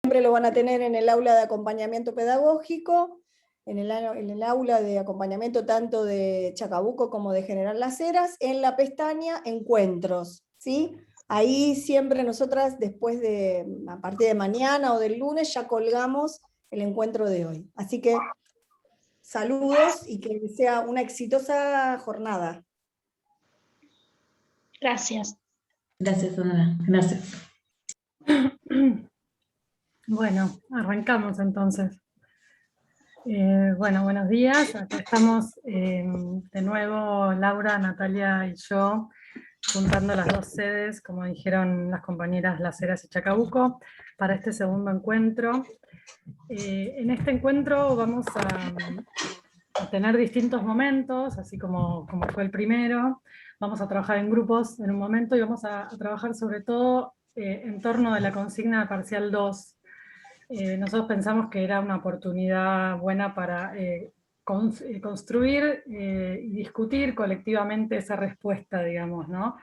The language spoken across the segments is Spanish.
Siempre lo van a tener en el aula de acompañamiento pedagógico, en el aula de acompañamiento tanto de Chacabuco como de General Las Heras, en la pestaña Encuentros, ¿sí? Ahí siempre nosotras, a partir de mañana o del lunes, ya colgamos el encuentro de hoy. Así que saludos y que sea una exitosa jornada. Gracias. Gracias, Ana. Gracias. Bueno, arrancamos entonces. Bueno, buenos días. Acá estamos de nuevo Laura, Natalia y yo, juntando las dos sedes, como dijeron las compañeras Las Heras y Chacabuco, para este segundo encuentro. En este encuentro vamos a tener distintos momentos, así como fue el primero. Vamos a trabajar en grupos en un momento y vamos a trabajar sobre todo en torno de la consigna parcial 2. Nosotros pensamos que era una oportunidad buena para construir y discutir colectivamente esa respuesta, digamos, ¿no?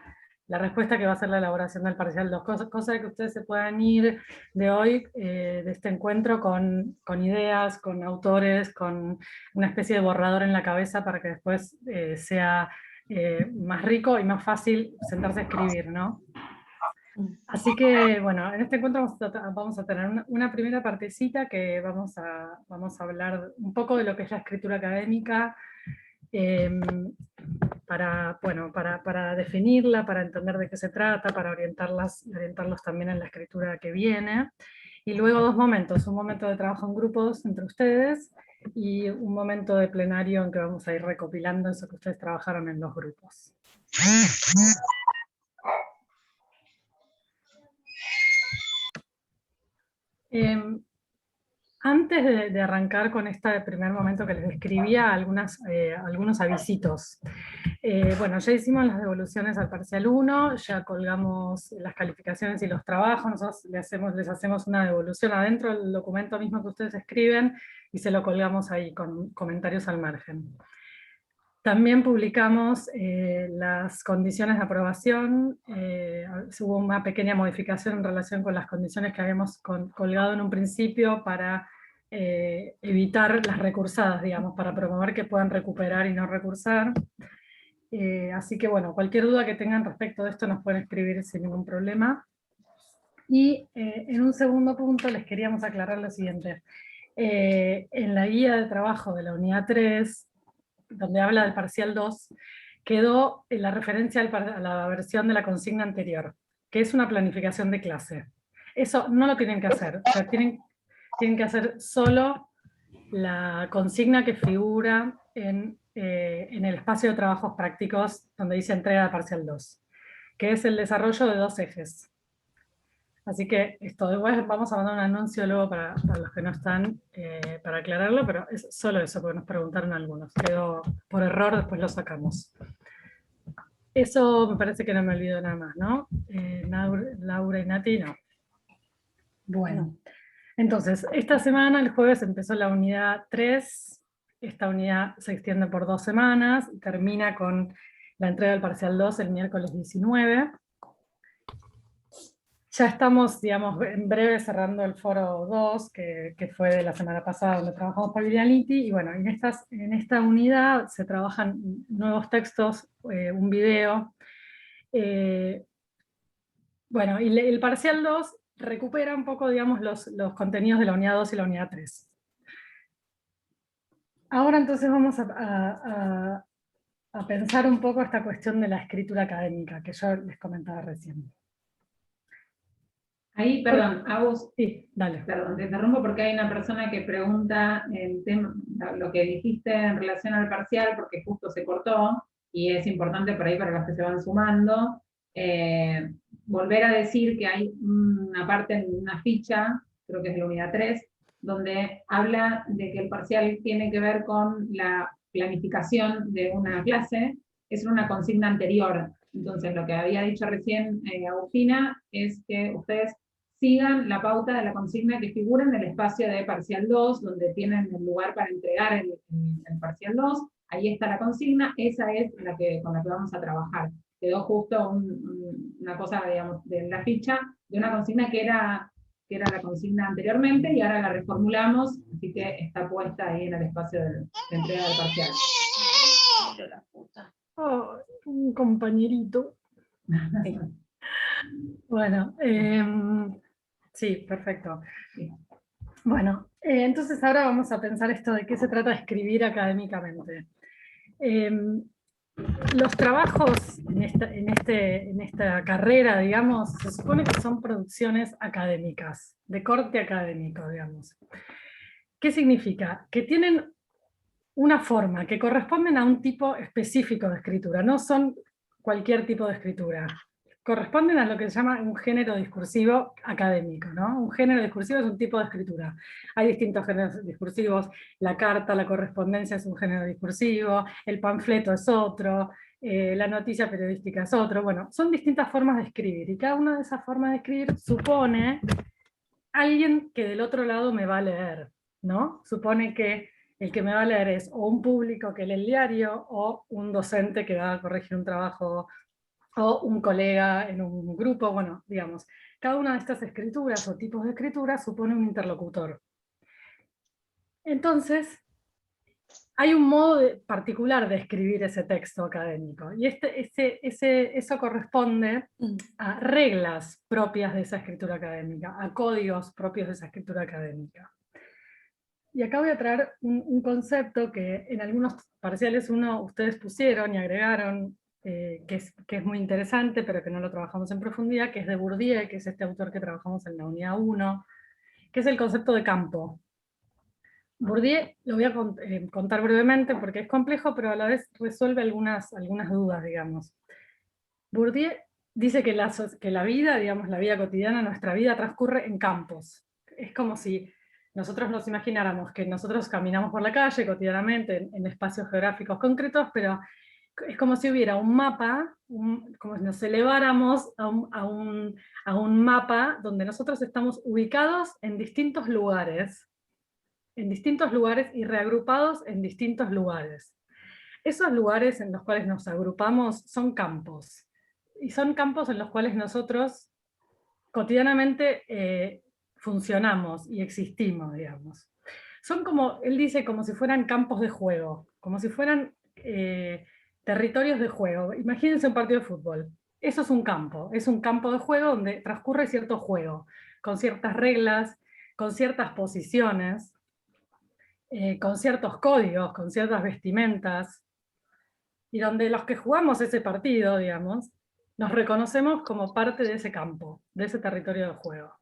La respuesta que va a ser la elaboración del parcial 2, cosa de que ustedes se puedan ir de hoy, de este encuentro, con ideas, con autores, con una especie de borrador en la cabeza para que después sea más rico y más fácil sentarse a escribir, ¿no? Así que, bueno, en este encuentro vamos a tener una primera partecita que vamos a hablar un poco de lo que es la escritura académica, para definirla, para entender de qué se trata, para orientarlos también en la escritura que viene. Y luego dos momentos, un momento de trabajo en grupos entre ustedes y un momento de plenario en que vamos a ir recopilando eso que ustedes trabajaron en los grupos. Antes de arrancar con este primer momento que les describía, algunos avisitos. Bueno, ya hicimos las devoluciones al parcial 1, ya colgamos las calificaciones y los trabajos, nosotros les hacemos una devolución adentro del documento mismo que ustedes escriben, y se lo colgamos ahí con comentarios al margen. También publicamos las condiciones de aprobación. Hubo una pequeña modificación en relación con las condiciones que habíamos colgado en un principio para evitar las recursadas, digamos, para promover que puedan recuperar y no recursar. Así que bueno, cualquier duda que tengan respecto de esto nos pueden escribir sin ningún problema. Y en un segundo punto les queríamos aclarar lo siguiente. En la guía de trabajo de la unidad 3, donde habla del parcial 2, quedó la referencia a la versión de la consigna anterior, que es una planificación de clase. Eso no lo tienen que hacer, o sea, tienen que hacer solo la consigna que figura en el espacio de trabajos prácticos, donde dice entrega de parcial 2, que es el desarrollo de dos ejes. Así que esto, después vamos a mandar un anuncio luego para los que no están, para aclararlo, pero es solo eso, porque nos preguntaron algunos. Quedó por error, después lo sacamos. Eso me parece que no me olvido nada más, ¿no? Laura y Nati, no. Bueno, entonces, esta semana, el jueves, empezó la unidad 3. Esta unidad se extiende por 2 semanas, termina con la entrega del parcial 2 el miércoles 19. Ya estamos, digamos, en breve cerrando el foro 2, que fue de la semana pasada, donde trabajamos por Vitality, y bueno, en esta unidad se trabajan nuevos textos, un video. Bueno, y el parcial 2 recupera un poco, digamos, los contenidos de la unidad 2 y la unidad 3. Ahora entonces vamos a pensar un poco esta cuestión de la escritura académica, que yo les comentaba recién. Ahí, perdón, Agus, sí, dale. Perdón, te interrumpo porque hay una persona que pregunta el tema, lo que dijiste en relación al parcial, porque justo se cortó, y es importante por ahí para los que se van sumando, volver a decir que hay una parte en una ficha, creo que es de la unidad 3, donde habla de que el parcial tiene que ver con la planificación de una clase, es una consigna anterior. Entonces, lo que había dicho recién Agustina es que ustedes sigan la pauta de la consigna que figura en el espacio de parcial 2, donde tienen el lugar para entregar el parcial 2, ahí está la consigna, esa es con la que vamos a trabajar. Quedó justo una cosa, digamos, de la ficha, de una consigna que era que era la consigna anteriormente, y ahora la reformulamos, así que está puesta ahí en el espacio de entrega del parcial. Oh, un compañerito. Sí. Bueno, sí, perfecto. Sí. Bueno, entonces ahora vamos a pensar esto de qué se trata de escribir académicamente. Los trabajos en esta carrera, digamos, se supone que son producciones académicas, de corte académico, digamos. ¿Qué significa? Que tienen una forma, que corresponden a un tipo específico de escritura, no son cualquier tipo de escritura. Corresponden a lo que se llama un género discursivo académico, ¿no? Un género discursivo es un tipo de escritura. Hay distintos géneros discursivos, la carta, la correspondencia es un género discursivo, el panfleto es otro, la noticia periodística es otro. Bueno, son distintas formas de escribir, y cada una de esas formas de escribir supone alguien que del otro lado me va a leer, ¿no? Supone que el que me va a leer es o un público que lee el diario, o un docente que va a corregir un trabajo, o un colega en un grupo. Bueno, digamos, cada una de estas escrituras o tipos de escritura supone un interlocutor. Entonces, hay un modo particular de escribir ese texto académico, y eso corresponde a reglas propias de esa escritura académica, a códigos propios de esa escritura académica. Y acá voy a traer un concepto que en algunos parciales ustedes pusieron y agregaron, que es muy interesante, pero que no lo trabajamos en profundidad, que es de Bourdieu, que es este autor que trabajamos en la unidad 1, que es el concepto de campo. Bourdieu lo voy a contar brevemente porque es complejo, pero a la vez resuelve algunas dudas, digamos. Bourdieu dice que la vida, digamos, la vida cotidiana, nuestra vida transcurre en campos. Es como si nosotros nos imagináramos que nosotros caminamos por la calle cotidianamente en espacios geográficos concretos, pero es como si hubiera un mapa, como si nos eleváramos a un mapa donde nosotros estamos ubicados en distintos lugares y reagrupados en distintos lugares. Esos lugares en los cuales nos agrupamos son campos, y son campos en los cuales nosotros cotidianamente funcionamos y existimos, digamos. Son como, él dice, como si fueran campos de juego, como si fueran territorios de juego. Imagínense un partido de fútbol. Eso es un campo de juego donde transcurre cierto juego, con ciertas reglas, con ciertas posiciones, con ciertos códigos, con ciertas vestimentas, y donde los que jugamos ese partido, digamos, nos reconocemos como parte de ese campo, de ese territorio de juego.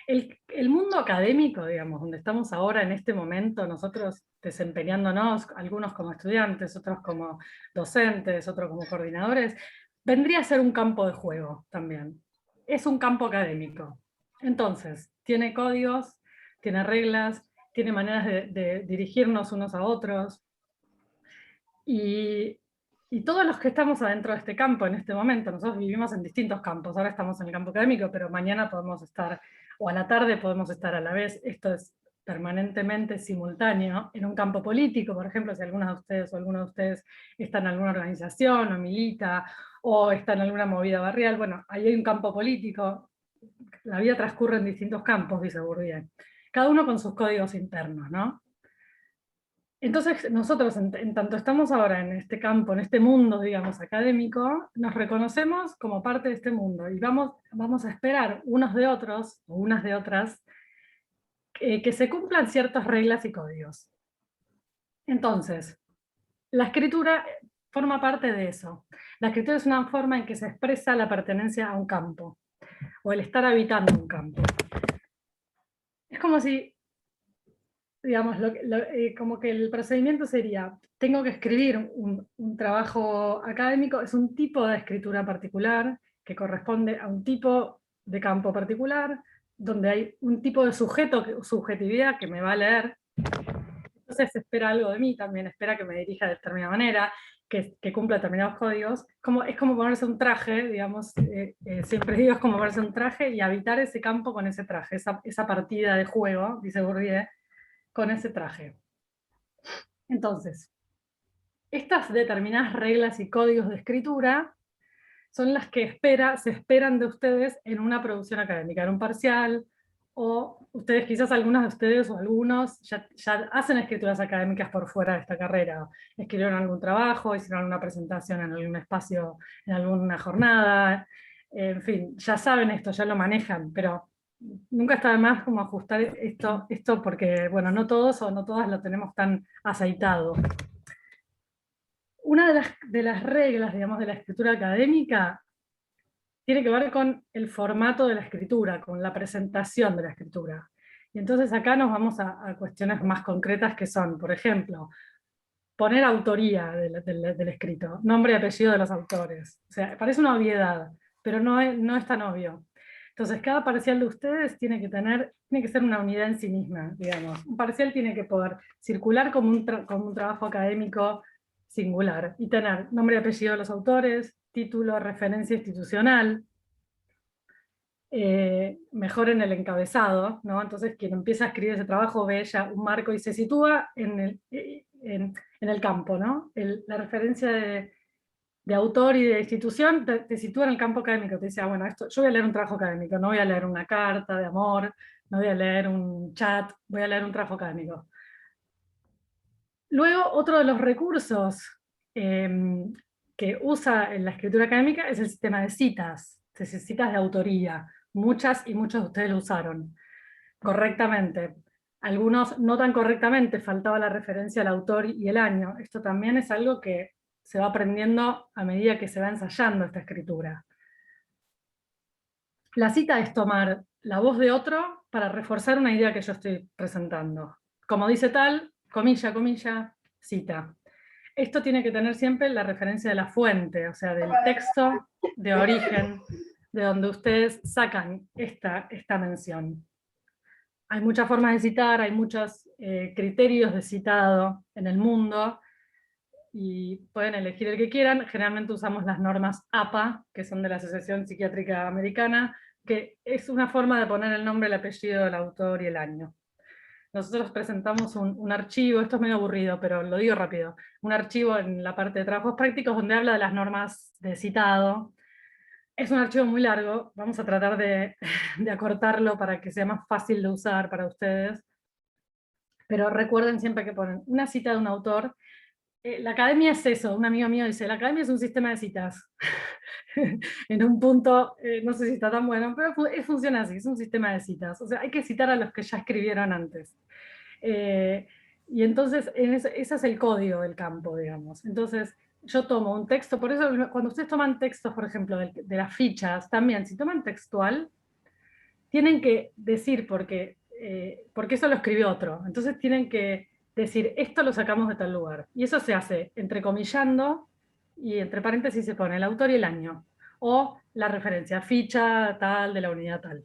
El mundo académico, digamos, donde estamos ahora en este momento, nosotros desempeñándonos, algunos como estudiantes, otros como docentes, otros como coordinadores, vendría a ser un campo de juego también. Es un campo académico. Entonces, tiene códigos, tiene reglas, tiene maneras de dirigirnos unos a otros, y todos los que estamos adentro de este campo en este momento, nosotros vivimos en distintos campos, ahora estamos en el campo académico, pero mañana podemos estar, o a la tarde podemos estar a la vez, esto es permanentemente simultáneo, en un campo político, por ejemplo, si algunos de ustedes o alguno de ustedes está en alguna organización, o milita, o está en alguna movida barrial, bueno, ahí hay un campo político, la vida transcurre en distintos campos, dice Bourdieu, cada uno con sus códigos internos, ¿no? Entonces nosotros, en tanto estamos ahora en este campo, en este mundo, digamos, académico, nos reconocemos como parte de este mundo, y vamos a esperar unos de otros, o unas de otras, que se cumplan ciertas reglas y códigos. Entonces, la escritura forma parte de eso. La escritura es una forma en que se expresa la pertenencia a un campo, o el estar habitando un campo. Es como si, digamos, como que el procedimiento sería, tengo que escribir un trabajo académico, es un tipo de escritura particular, que corresponde a un tipo de campo particular, donde hay un tipo de subjetividad que me va a leer. Entonces espera algo de mí también, espera que me dirija de determinada manera, que cumpla determinados códigos. Es como ponerse un traje, digamos, siempre digo, es como ponerse un traje y habitar ese campo con ese traje, esa partida de juego, dice Bourdieu, con ese traje. Entonces, estas determinadas reglas y códigos de escritura son las que se esperan de ustedes en una producción académica, en un parcial, o ustedes, quizás algunos de ustedes o algunos ya hacen escrituras académicas por fuera de esta carrera, escribieron algún trabajo, hicieron alguna presentación en algún espacio, en alguna jornada, en fin, ya saben esto, ya lo manejan, pero nunca está de más como ajustar esto porque, bueno, no todos o no todas lo tenemos tan aceitado. Una de las reglas, digamos, de la escritura académica tiene que ver con el formato de la escritura, con la presentación de la escritura. Y entonces acá nos vamos a cuestiones más concretas que son, por ejemplo, poner autoría del escrito, nombre y apellido de los autores. O sea, parece una obviedad, pero no es tan obvio. Entonces, cada parcial de ustedes tiene que ser una unidad en sí misma, digamos. Un parcial tiene que poder circular como un trabajo académico singular, y tener nombre y apellido de los autores, título, referencia institucional, mejor en el encabezado, ¿no? Entonces quien empieza a escribir ese trabajo ve ya un marco y se sitúa en el campo, ¿no? La referencia de autor y de institución te sitúa en el campo académico, te dice, bueno, yo voy a leer un trabajo académico, no voy a leer una carta de amor, no voy a leer un chat, voy a leer un trabajo académico. Luego, otro de los recursos que usa en la escritura académica es el sistema de citas, citas de autoría. Muchas y muchos de ustedes lo usaron correctamente. Algunos no tan correctamente, faltaba la referencia al autor y el año. Esto también es algo que se va aprendiendo a medida que se va ensayando esta escritura. La cita es tomar la voz de otro para reforzar una idea que yo estoy presentando. Como dice tal, comilla, comilla, cita. Esto tiene que tener siempre la referencia de la fuente, o sea, del texto de origen, de donde ustedes sacan esta mención. Hay muchas formas de citar, hay muchos criterios de citado en el mundo, y pueden elegir el que quieran. Generalmente usamos las normas APA, que son de la Asociación Psiquiátrica Americana, que es una forma de poner el nombre, el apellido del autor y el año. Nosotros presentamos un archivo, esto es medio aburrido, pero lo digo rápido, un archivo en la parte de trabajos prácticos donde habla de las normas de citado. Es un archivo muy largo, vamos a tratar de acortarlo para que sea más fácil de usar para ustedes, pero recuerden siempre que ponen una cita de un autor. La academia es eso, un amigo mío dice, la academia es un sistema de citas. En un punto, no sé si está tan bueno, pero funciona así, es un sistema de citas. O sea, hay que citar a los que ya escribieron antes. Y entonces, ese es el código del campo, digamos. Entonces, yo tomo un texto, por eso cuando ustedes toman textos, por ejemplo, de las fichas, también, si toman textual, tienen que decir porque eso lo escribió otro. Entonces tienen que decir, esto lo sacamos de tal lugar. Y eso se hace entrecomillando, y entre paréntesis se pone el autor y el año, o la referencia, ficha tal de la unidad tal.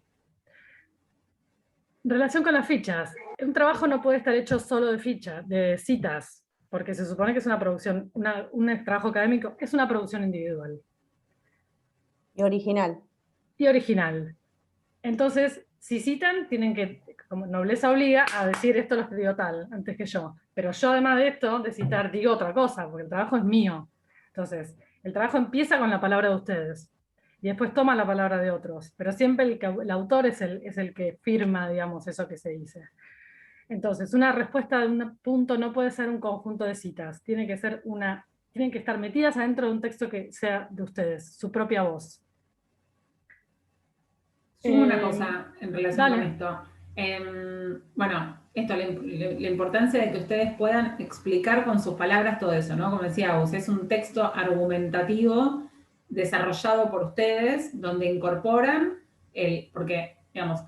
En relación con las fichas, un trabajo no puede estar hecho solo de fichas, de citas, porque se supone que es una producción, un trabajo académico es una producción individual. Y original. Y original. Entonces, si citan, tienen que, como nobleza obliga, a decir esto lo escribió tal, antes que yo. Pero yo, además de esto, de citar, digo otra cosa, porque el trabajo es mío. Entonces, el trabajo empieza con la palabra de ustedes, y después toma la palabra de otros, pero siempre el autor es el que firma, digamos, eso que se dice. Entonces, una respuesta de un punto no puede ser un conjunto de citas, tienen que estar metidas adentro de un texto que sea de ustedes, su propia voz. Sumo una cosa en relación dale. con esto. Bueno, la importancia de que ustedes puedan explicar con sus palabras todo eso, ¿no? Como decía vos, es un texto argumentativo desarrollado por ustedes, donde incorporan porque, digamos,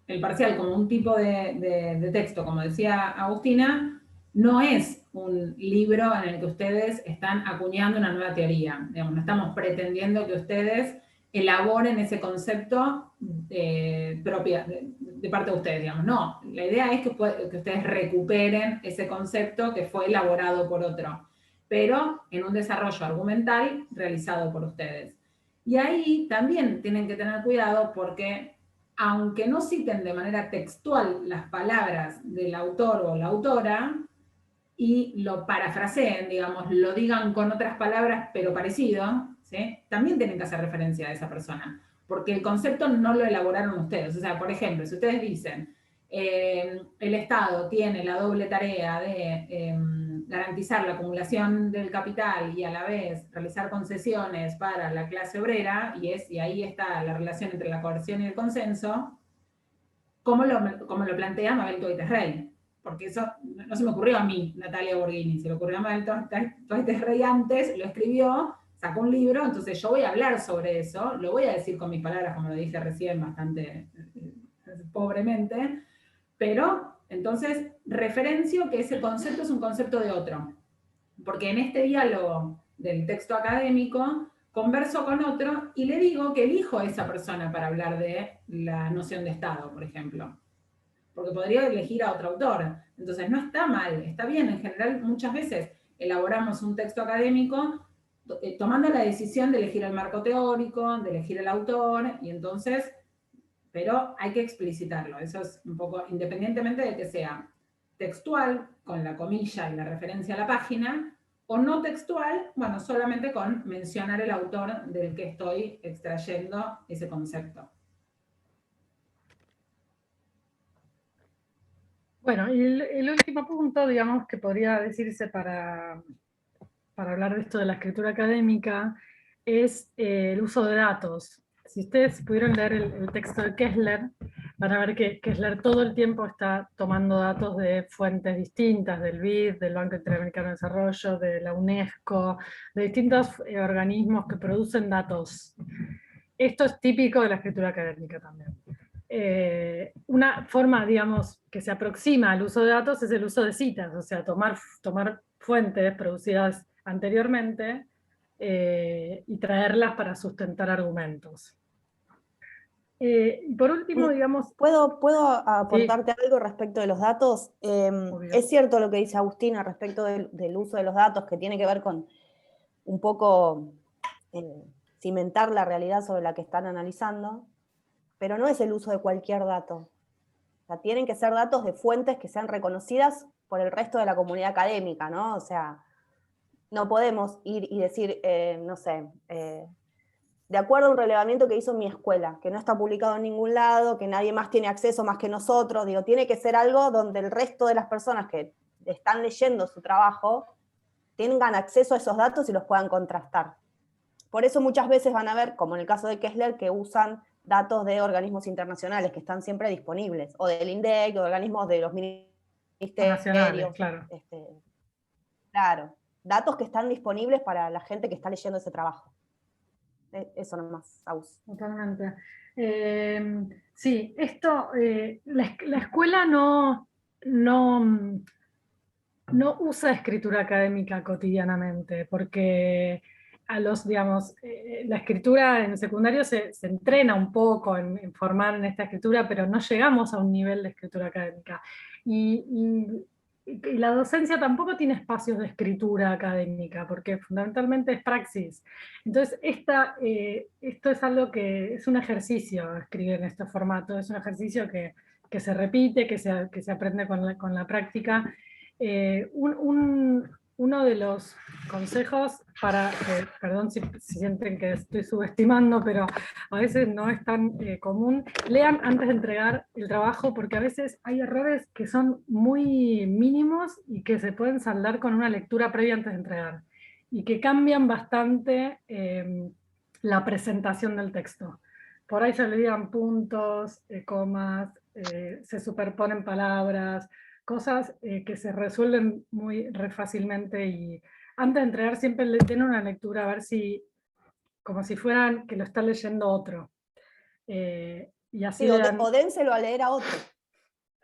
el parcial como un tipo de texto, como decía Agustina, no es un libro en el que ustedes están acuñando una nueva teoría. Digamos, no estamos pretendiendo que ustedes elaboren ese concepto propia de parte de ustedes, digamos. No, la idea es que ustedes recuperen ese concepto que fue elaborado por otro, pero en un desarrollo argumental realizado por ustedes. Y ahí también tienen que tener cuidado porque, aunque no citen de manera textual las palabras del autor o la autora, y lo parafraseen, digamos, lo digan con otras palabras pero parecido, ¿sí? También tienen que hacer referencia a esa persona, porque el concepto no lo elaboraron ustedes. O sea, por ejemplo, si ustedes dicen, el Estado tiene la doble tarea de garantizar la acumulación del capital y a la vez realizar concesiones para la clase obrera, y ahí está la relación entre la coerción y el consenso, como lo plantea Mabel Toites Rey. Porque eso no se me ocurrió a mí, Natalia Borghini, se le ocurrió a Mabel Toites Rey antes, lo escribió, sacó un libro, entonces yo voy a hablar sobre eso, lo voy a decir con mis palabras, como lo dije recién, bastante pobremente, pero entonces referencio que ese concepto es un concepto de otro. Porque en este diálogo del texto académico converso con otro y le digo que elijo a esa persona para hablar de la noción de Estado, por ejemplo. Porque podría elegir a otro autor. Entonces no está mal, está bien. En general, muchas veces elaboramos un texto académico tomando la decisión de elegir el marco teórico, de elegir el autor, y entonces, pero hay que explicitarlo. Eso es un poco, independientemente de que sea textual, con la comilla y la referencia a la página, o no textual, bueno, solamente con mencionar el autor del que estoy extrayendo ese concepto. Bueno, y el último punto, digamos, que podría decirse para hablar de esto de la escritura académica, es el uso de datos. Si ustedes pudieron leer el texto de Kessler, van a ver que Kessler todo el tiempo está tomando datos de fuentes distintas, del BID, del Banco Interamericano de Desarrollo, de la UNESCO, de distintos organismos que producen datos. Esto es típico de la escritura académica también. Una forma, digamos, que se aproxima al uso de datos es el uso de citas, o sea, tomar fuentes producidas anteriormente y traerlas para sustentar argumentos. Y por último, digamos... ¿Puedo aportarte algo respecto de los datos? Es cierto lo que dice Agustina respecto del uso de los datos, que tiene que ver con un poco cimentar la realidad sobre la que están analizando, pero no es el uso de cualquier dato. O sea, tienen que ser datos de fuentes que sean reconocidas por el resto de la comunidad académica, ¿no? O sea, no podemos ir y decir, no sé, de acuerdo a un relevamiento que hizo mi escuela, que no está publicado en ningún lado, que nadie más tiene acceso más que nosotros, digo, tiene que ser algo donde el resto de las personas que están leyendo su trabajo tengan acceso a esos datos y los puedan contrastar. Por eso muchas veces van a ver, como en el caso de Kessler, que usan datos de organismos internacionales que están siempre disponibles, o del INDEC, o de organismos de los ministerios. Nacionales, claro. Claro, datos que están disponibles para la gente que está leyendo ese trabajo. Eso nomás, Aus. Totalmente. Sí, esto, la escuela no usa escritura académica cotidianamente, porque digamos, la escritura en secundario se entrena un poco en formar en esta escritura, pero no llegamos a un nivel de escritura académica. Y la docencia tampoco tiene espacios de escritura académica, porque fundamentalmente es praxis. Entonces, esto es algo que es un ejercicio, escribir en este formato, es un ejercicio que se repite, que se aprende con la práctica. Uno de los consejos perdón si sienten que estoy subestimando, pero a veces no es tan común, lean antes de entregar el trabajo, porque a veces hay errores que son muy mínimos y que se pueden saldar con una lectura previa antes de entregar, y que cambian bastante la presentación del texto. Por ahí se olvidan puntos, comas, se superponen palabras, cosas que se resuelven muy fácilmente, y antes de entregar siempre le den una lectura a ver si, como si fueran que lo está leyendo otro. Y así sí, o dénselo a leer a otro.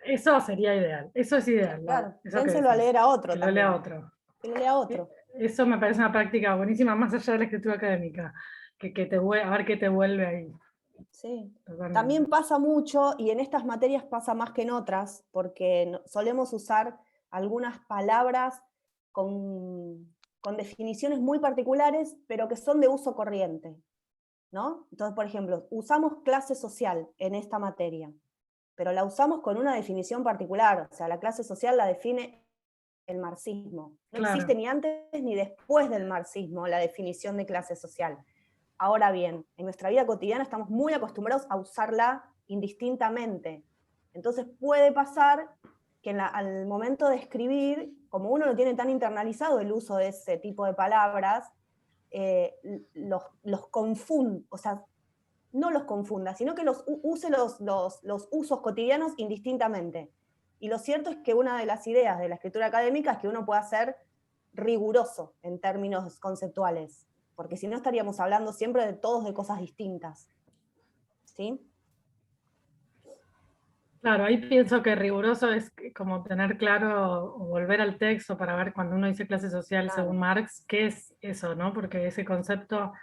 Eso sería ideal, eso es ideal. Claro, eso dénselo a leer a otro. Que lo lea otro. Que lo lea otro. Eso me parece una práctica buenísima, más allá de la escritura académica, a ver qué te vuelve ahí. Sí, totalmente. También pasa mucho, y en estas materias pasa más que en otras, porque solemos usar algunas palabras con definiciones muy particulares, pero que son de uso corriente, ¿no? Entonces, por ejemplo, usamos clase social en esta materia, pero la usamos con una definición particular, o sea, la clase social la define el marxismo. No existe ni antes ni después del marxismo la definición de clase social. Ahora bien, en nuestra vida cotidiana estamos muy acostumbrados a usarla indistintamente. Entonces puede pasar que al momento de escribir, como uno lo tiene tan internalizado el uso de ese tipo de palabras, los confunda, o sea, no los confunda, sino que use los usos cotidianos indistintamente. Y lo cierto es que una de las ideas de la escritura académica es que uno pueda ser riguroso en términos conceptuales, porque si no estaríamos hablando siempre de todos de cosas distintas. ¿Sí? Claro, ahí pienso que riguroso es como tener claro o volver al texto para ver cuando uno dice clase social, Claro. según Marx, qué es eso, ¿no? Porque ese concepto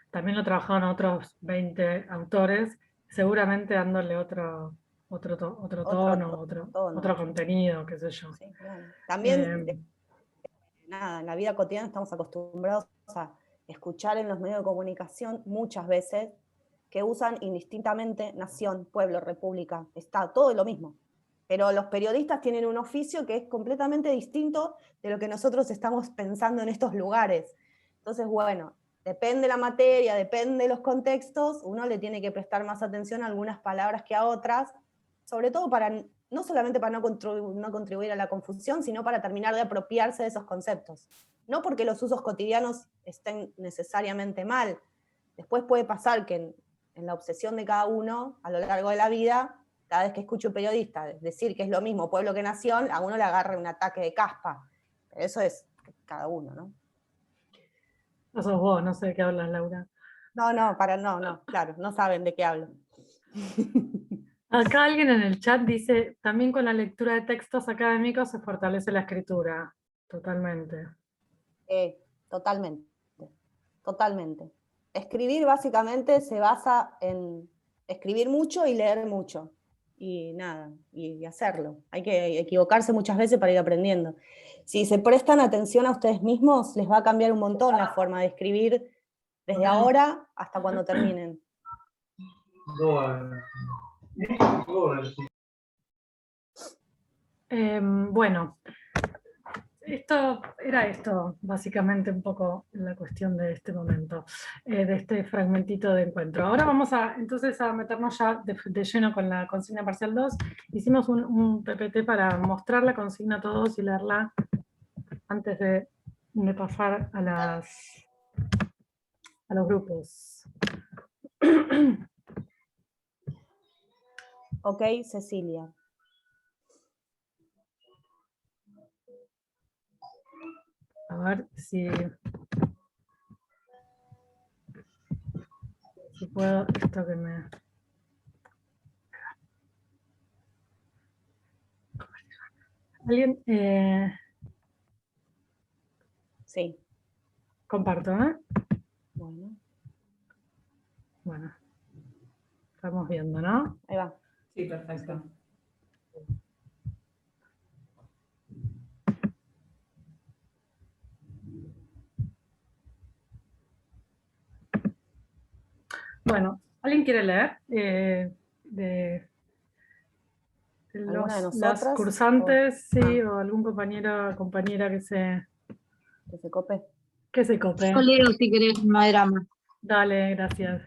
también lo trabajaron otros 20 autores, seguramente dándole otro tono, otro contenido, qué sé yo. Sí, claro. También, nada, en la vida cotidiana estamos acostumbrados a escuchar en los medios de comunicación muchas veces que usan indistintamente nación, pueblo, república, Estado, todo lo mismo. Pero los periodistas tienen un oficio que es completamente distinto de lo que nosotros estamos pensando en estos lugares. Entonces, bueno, depende la materia, depende de los contextos, uno le tiene que prestar más atención a algunas palabras que a otras, sobre todo para, no solamente para no contribuir a la confusión, sino para terminar de apropiarse de esos conceptos. No porque los usos cotidianos estén necesariamente mal. Después puede pasar que en la obsesión de cada uno, a lo largo de la vida, cada vez que escucho un periodista decir que es lo mismo pueblo que nación, a uno le agarra un ataque de caspa. Pero eso es cada uno, ¿no? No sos vos, no sé de qué hablas, Laura. No, claro, no saben de qué hablo. Acá alguien en el chat dice, también con la lectura de textos académicos se fortalece la escritura. Totalmente. Totalmente. Escribir básicamente se basa en escribir mucho y leer mucho. Y nada, y hacerlo. Hay que equivocarse muchas veces para ir aprendiendo. Si se prestan atención a ustedes mismos, les va a cambiar un montón la forma de escribir desde ahora hasta cuando terminen. Bueno, era esto, básicamente un poco la cuestión de este momento, de este fragmentito de encuentro. Ahora vamos entonces a meternos ya de lleno con la consigna parcial 2. Hicimos un PPT para mostrar la consigna a todos y leerla antes de pasar a los grupos. Ok, Cecilia. A ver si puedo, esto que me... ¿Alguien? Sí. Comparto, ¿eh? Bueno. Estamos viendo, ¿no? Ahí va. Sí, perfecto. Bueno, ¿alguien quiere leer? De las cursantes, sí, o algún compañero o compañera que se cope. Que se cope. Yo leo si querés, no hay drama. Dale, gracias.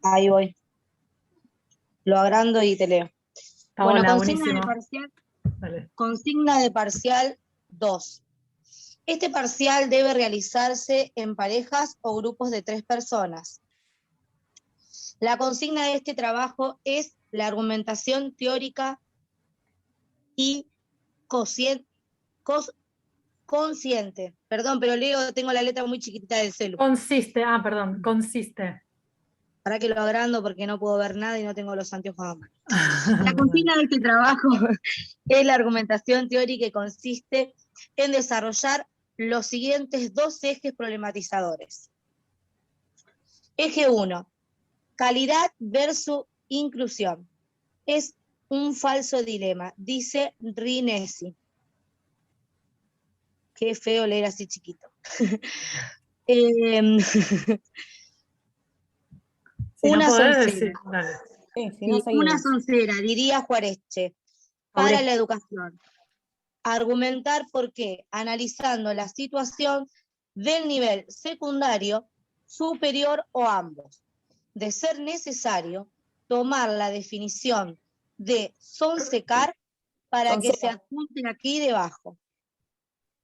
Ahí voy. Lo agrando y te leo. Paola, bueno, consigna de parcial 2. Este parcial debe realizarse en parejas o grupos de 3 personas. La consigna de este trabajo es la argumentación teórica y consciente. Perdón, pero leo, tengo la letra muy chiquitita del celu. Consiste. Para que lo agrando porque no puedo ver nada y no tengo los anteojos a mano. La consigna de este trabajo es la argumentación teórica que consiste en desarrollar los siguientes 2 ejes problematizadores. Eje 1. Calidad versus inclusión. Es un falso dilema, dice Rinesi. Qué feo leer así chiquito. Una soncera, diría Juareche, para la educación. Argumentar por qué, analizando la situación, del nivel secundario, superior o ambos. De ser necesario, tomar la definición de Sonsecar para que se adjunte aquí debajo.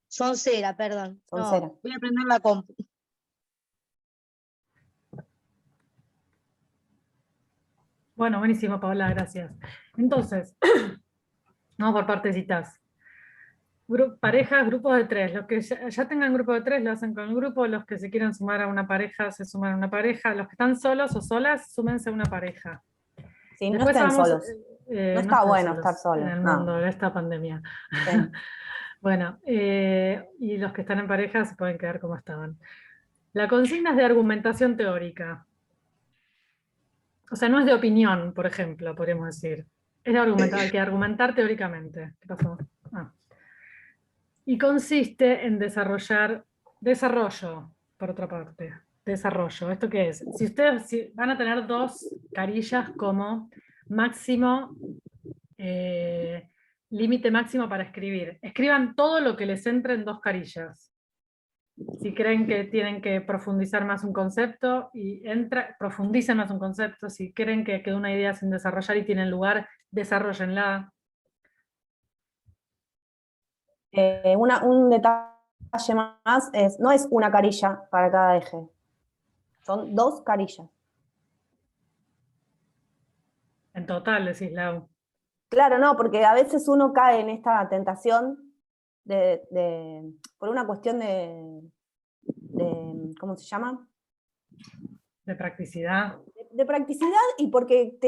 Sonsera, perdón. Sonsera. No, voy a prender la compu. Bueno, buenísimo, Paola, gracias. Entonces, vamos por partecitas. Parejas, grupos de 3. Los que ya tengan grupo de 3 lo hacen con el grupo, los que se quieran sumar a una pareja se suman a una pareja, los que están solos o solas, súmense a una pareja. Sí, no Después estén vamos, solos. No está estén bueno solos estar solos. en el No. mundo de esta pandemia. Sí. Bueno, y los que están en pareja se pueden quedar como estaban. La consigna es de argumentación teórica. O sea, no es de opinión, por ejemplo, podríamos decir. Es de argumentar, hay que argumentar teóricamente. ¿Qué pasó? Ah. Y consiste en desarrollo, por otra parte. Desarrollo. ¿Esto qué es? Si ustedes van a tener 2 carillas como máximo, límite máximo para escribir. Escriban todo lo que les entre en 2 carillas. Si creen que tienen que profundizar más un concepto, profundicen más un concepto. Si creen que quedó una idea sin desarrollar y tienen lugar, desarrollenla. Un detalle más no es una carilla para cada eje. Son 2 carillas. En total, decís, Lau. Claro, no, porque a veces uno cae en esta tentación por una cuestión de ¿cómo se llama? De practicidad. De practicidad y porque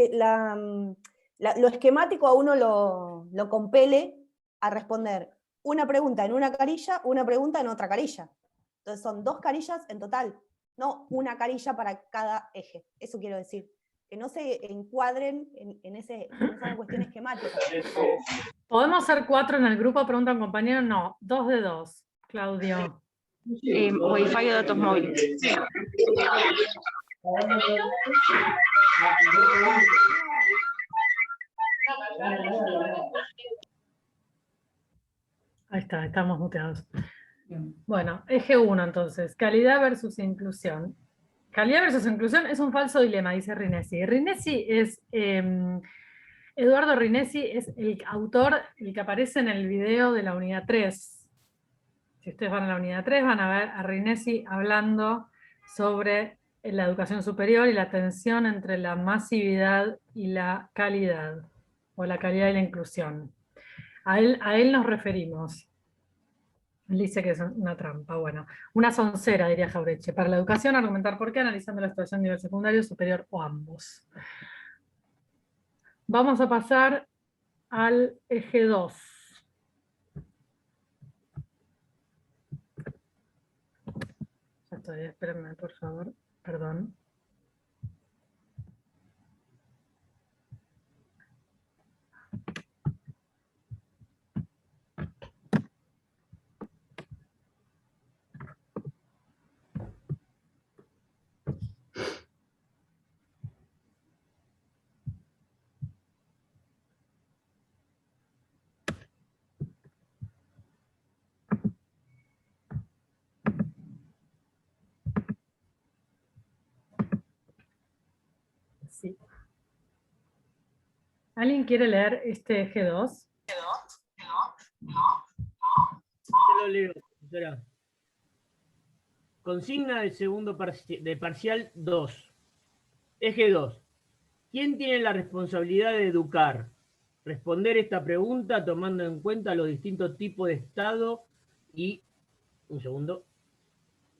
lo esquemático a uno lo compele a responder una pregunta en una carilla, una pregunta en otra carilla. Entonces son 2 carillas en total, no una carilla para cada eje. Eso quiero decir. Que no se encuadren en esa cuestión esquemática. ¿Podemos ser 4 en el grupo? Pregunta un compañero. No, 2 de 2. Claudio. Wi-Fi o datos móviles. Ahí está, estamos muteados. Bueno, eje 1 entonces. Calidad versus inclusión. Calidad versus inclusión es un falso dilema, dice Rinesi. Eduardo Rinesi es el autor, el que aparece en el video de la unidad 3. Si ustedes van a la unidad 3 van a ver a Rinesi hablando sobre la educación superior y la tensión entre la masividad y la calidad, o la calidad y la inclusión. A él nos referimos. Él dice que es una trampa. Bueno, una soncera, diría Jauretche. Para la educación, argumentar por qué, analizando la situación a nivel secundario, superior o ambos. Vamos a pasar al eje 2. Ya estoy, espérenme, por favor. Perdón. Sí. ¿Alguien quiere leer este eje 2? Yo lo leo, profesora. Consigna del segundo de parcial 2. Eje 2. ¿Quién tiene la responsabilidad de educar? Responder esta pregunta tomando en cuenta los distintos tipos de Estado y,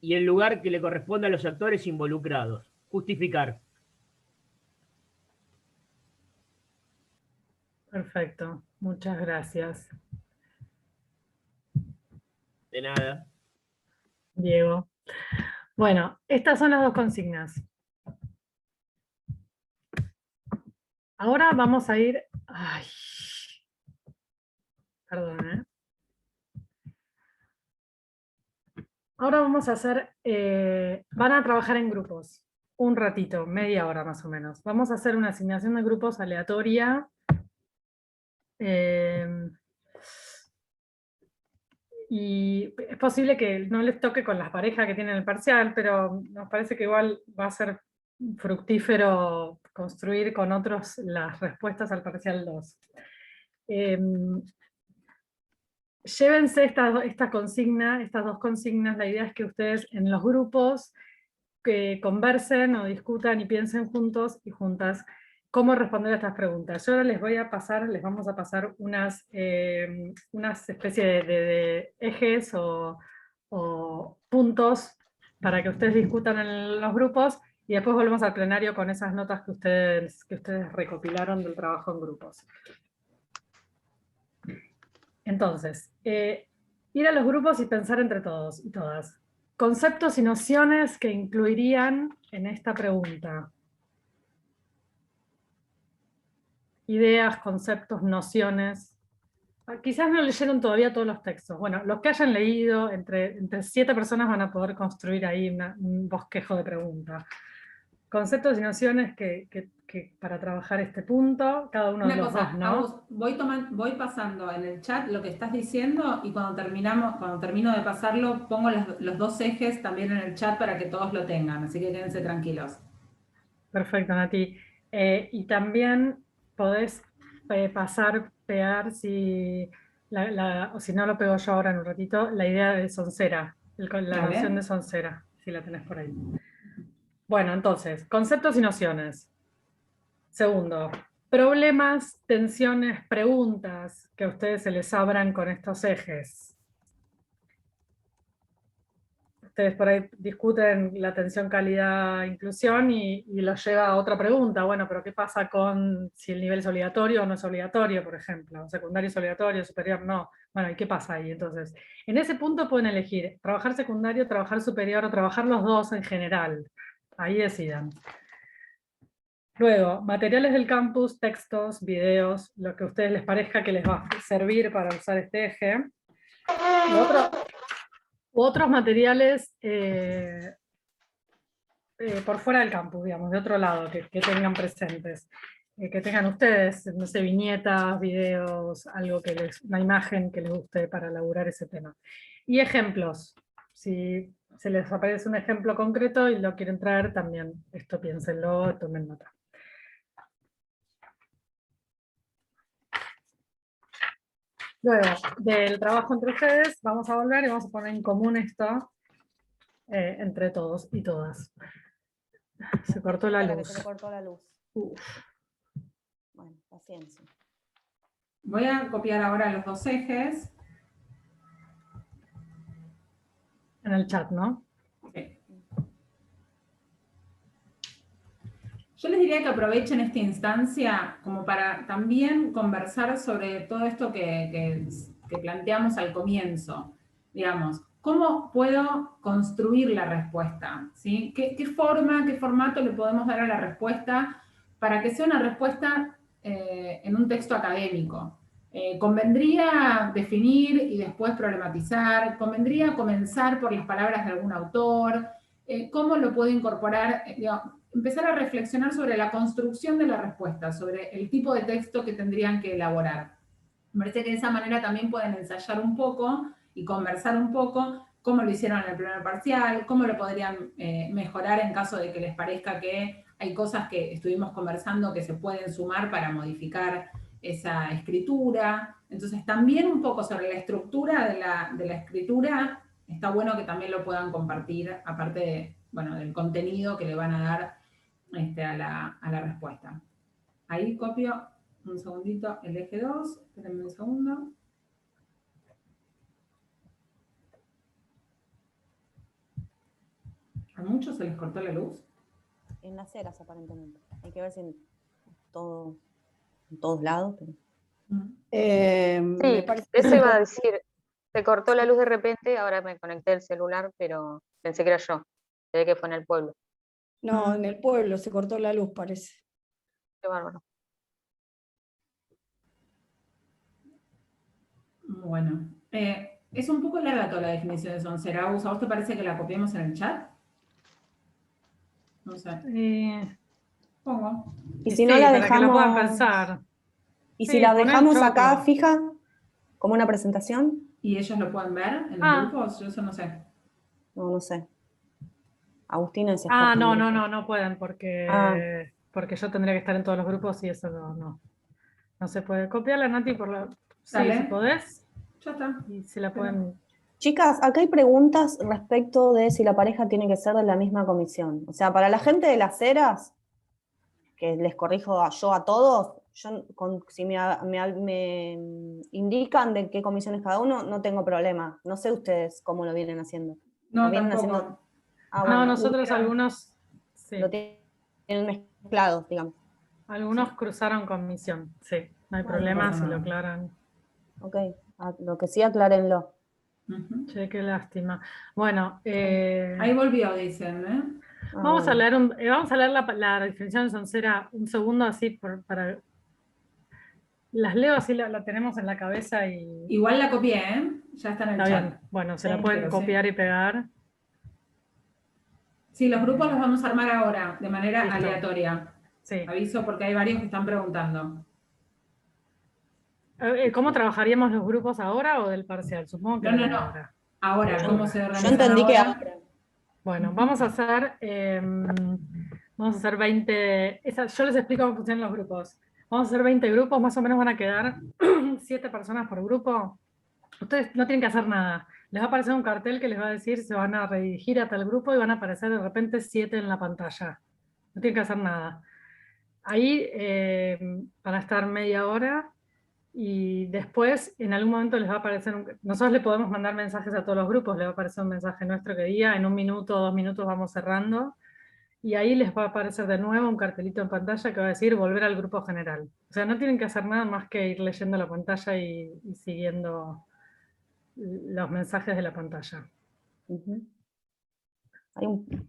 y el lugar que le corresponde a los actores involucrados. Justificar. Perfecto, muchas gracias. De nada. Diego. Bueno, estas son las 2 consignas. Ahora vamos a ir... Ay, perdón, ¿eh? Ahora vamos a hacer... van a trabajar en grupos. Un ratito, media hora más o menos. Vamos a hacer una asignación de grupos aleatoria. y es posible que no les toque con las parejas que tienen el parcial, pero nos parece que igual va a ser fructífero construir con otros las respuestas al parcial 2. Llévense esta consigna, estas dos consignas. La idea es que ustedes en los grupos que conversen o discutan y piensen juntos y juntas cómo responder a estas preguntas. Yo ahora les vamos a pasar unas especies de ejes o puntos para que ustedes discutan en los grupos, y después volvemos al plenario con esas notas que ustedes recopilaron del trabajo en grupos. Entonces, ir a los grupos y pensar entre todos y todas. Conceptos y nociones que incluirían en esta pregunta. Ideas, conceptos, nociones. Quizás no leyeron todavía todos los textos. Bueno, los que hayan leído, entre 7 personas van a poder construir ahí un bosquejo de preguntas. Conceptos y nociones que para trabajar este punto, cada uno de los dos, ¿no? Agus, voy pasando en el chat lo que estás diciendo, y cuando termino de pasarlo, pongo los dos ejes también en el chat para que todos lo tengan, así que quédense tranquilos. Perfecto, Nati. Y también podés pegar, o si no lo pego yo ahora en un ratito, la idea de Sonsera, la noción de Sonsera, si la tenés por ahí. Bueno, entonces, conceptos y nociones. Segundo, problemas, tensiones, preguntas que a ustedes se les abran con estos ejes. Ustedes por ahí discuten la tensión calidad-inclusión y los lleva a otra pregunta. Bueno, pero ¿qué pasa con si el nivel es obligatorio o no es obligatorio, por ejemplo? Secundario es obligatorio, superior no. Bueno, ¿y qué pasa ahí? Entonces, en ese punto pueden elegir trabajar secundario, trabajar superior o trabajar los dos en general. Ahí decidan. Luego, materiales del campus, textos, videos, lo que a ustedes les parezca que les va a servir para usar este eje. Otros materiales por fuera del campus, digamos, de otro lado, que tengan presentes. Que tengan ustedes, no sé, viñetas, videos, una imagen que les guste para elaborar ese tema. Y ejemplos. Si se les aparece un ejemplo concreto y lo quieren traer, también esto piénsenlo, tomen nota. Luego del trabajo entre ustedes, vamos a volver y vamos a poner en común esto entre todos y todas. Se cortó la luz. Se cortó la luz. Uf. Bueno, paciencia. Voy a copiar ahora los dos ejes. En el chat, ¿no? Sí. Yo les diría que aprovechen esta instancia como para también conversar sobre todo esto que planteamos al comienzo. Digamos, ¿cómo puedo construir la respuesta? ¿Sí? ¿Qué forma, qué formato le podemos dar a la respuesta para que sea una respuesta en un texto académico? ¿Convendría definir y después problematizar? ¿Convendría comenzar por las palabras de algún autor? ¿Cómo lo puedo incorporar? Empezar a reflexionar sobre la construcción de la respuesta, sobre el tipo de texto que tendrían que elaborar. Me parece que de esa manera también pueden ensayar un poco y conversar un poco cómo lo hicieron en el primer parcial, cómo lo podrían mejorar en caso de que les parezca que hay cosas que estuvimos conversando que se pueden sumar para modificar esa escritura. Entonces también un poco sobre la estructura de la escritura, está bueno que también lo puedan compartir, aparte de, bueno, del contenido que le van a dar a la respuesta. Ahí copio un segundito el eje 2, espérenme un segundo. ¿A muchos se les cortó la luz? En las ceras, aparentemente. Hay que ver si en todos lados. Pero... Sí, eso iba a decir. Se cortó la luz de repente, ahora me conecté al celular, pero pensé que era yo. Se ve que fue en el pueblo. No, en el pueblo se cortó la luz, parece. Qué bárbaro. Bueno, es un poco larga toda la definición de Sonsera. ¿A vos te parece que la copiemos en el chat? No sé. Pongo. Y si no la para que lo puedan dejamos... pensar. ¿Y Sí, si la poné dejamos el acá choclo. fija, como una presentación? ¿Y ellos lo pueden ver en los grupos? Yo eso no sé. No sé. Agustina es Ah, experta en eso. no pueden, porque yo tendría que estar en todos los grupos y eso no se puede. Copiarla, Nati, sí, Dale. si podés. Ya está. Y se la pueden... Chicas, acá hay preguntas respecto de si la pareja tiene que ser de la misma comisión. O sea, para la gente de las Heras, que les corrijo yo a todos, si me indican de qué comisión es cada uno, no tengo problema. No sé ustedes cómo lo vienen haciendo. No, ¿Lo vienen tampoco. haciendo? No, Bueno, nosotros algunos... Sí. lo tienen mezclados, digamos. Algunos cruzaron comisión, sí. No hay problema si lo aclaran. Ok, lo que sí, aclárenlo. Che, qué lástima. Bueno, ahí volvió, dicen, ¿eh? Vamos a leer, la definición de soncera un segundo así para... Las leo así, la tenemos en la cabeza y... Igual la copié, ¿eh? Ya está en el Está chat. bien. Bueno, se la pueden copiar y pegar. Sí, los grupos los vamos a armar ahora, de manera Listo. aleatoria. Sí. Aviso porque hay varios que están preguntando. ¿Cómo trabajaríamos los grupos ahora o del parcial? Supongo que No. ahora. Ahora, ¿cómo se organizan? Yo entendí que ahora. Bueno, vamos a hacer 20... yo les explico cómo funcionan los grupos. Vamos a hacer 20 grupos, más o menos van a quedar 7 personas por grupo. Ustedes no tienen que hacer nada. Les va a aparecer un cartel que les va a decir se van a redirigir a tal grupo y van a aparecer de repente 7 en la pantalla. No tienen que hacer nada. Ahí van a estar media hora y después en algún momento les va a aparecer nosotros le podemos mandar mensajes a todos los grupos, les va a aparecer un mensaje nuestro que diga en 1 minuto o 2 minutos vamos cerrando y ahí les va a aparecer de nuevo un cartelito en pantalla que va a decir volver al grupo general. O sea, no tienen que hacer nada más que ir leyendo la pantalla y siguiendo los mensajes de la pantalla.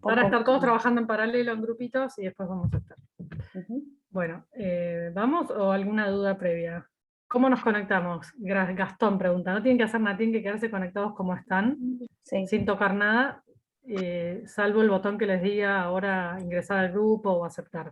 Van a estar todos trabajando en paralelo en grupitos y después vamos a estar. Bueno, ¿vamos o alguna duda previa? ¿Cómo nos conectamos? Gastón pregunta, ¿no tienen que hacer nada? ¿Tienen que quedarse conectados como están? Sí. Sin tocar nada, salvo el botón que les diga ahora ingresar al grupo o aceptar.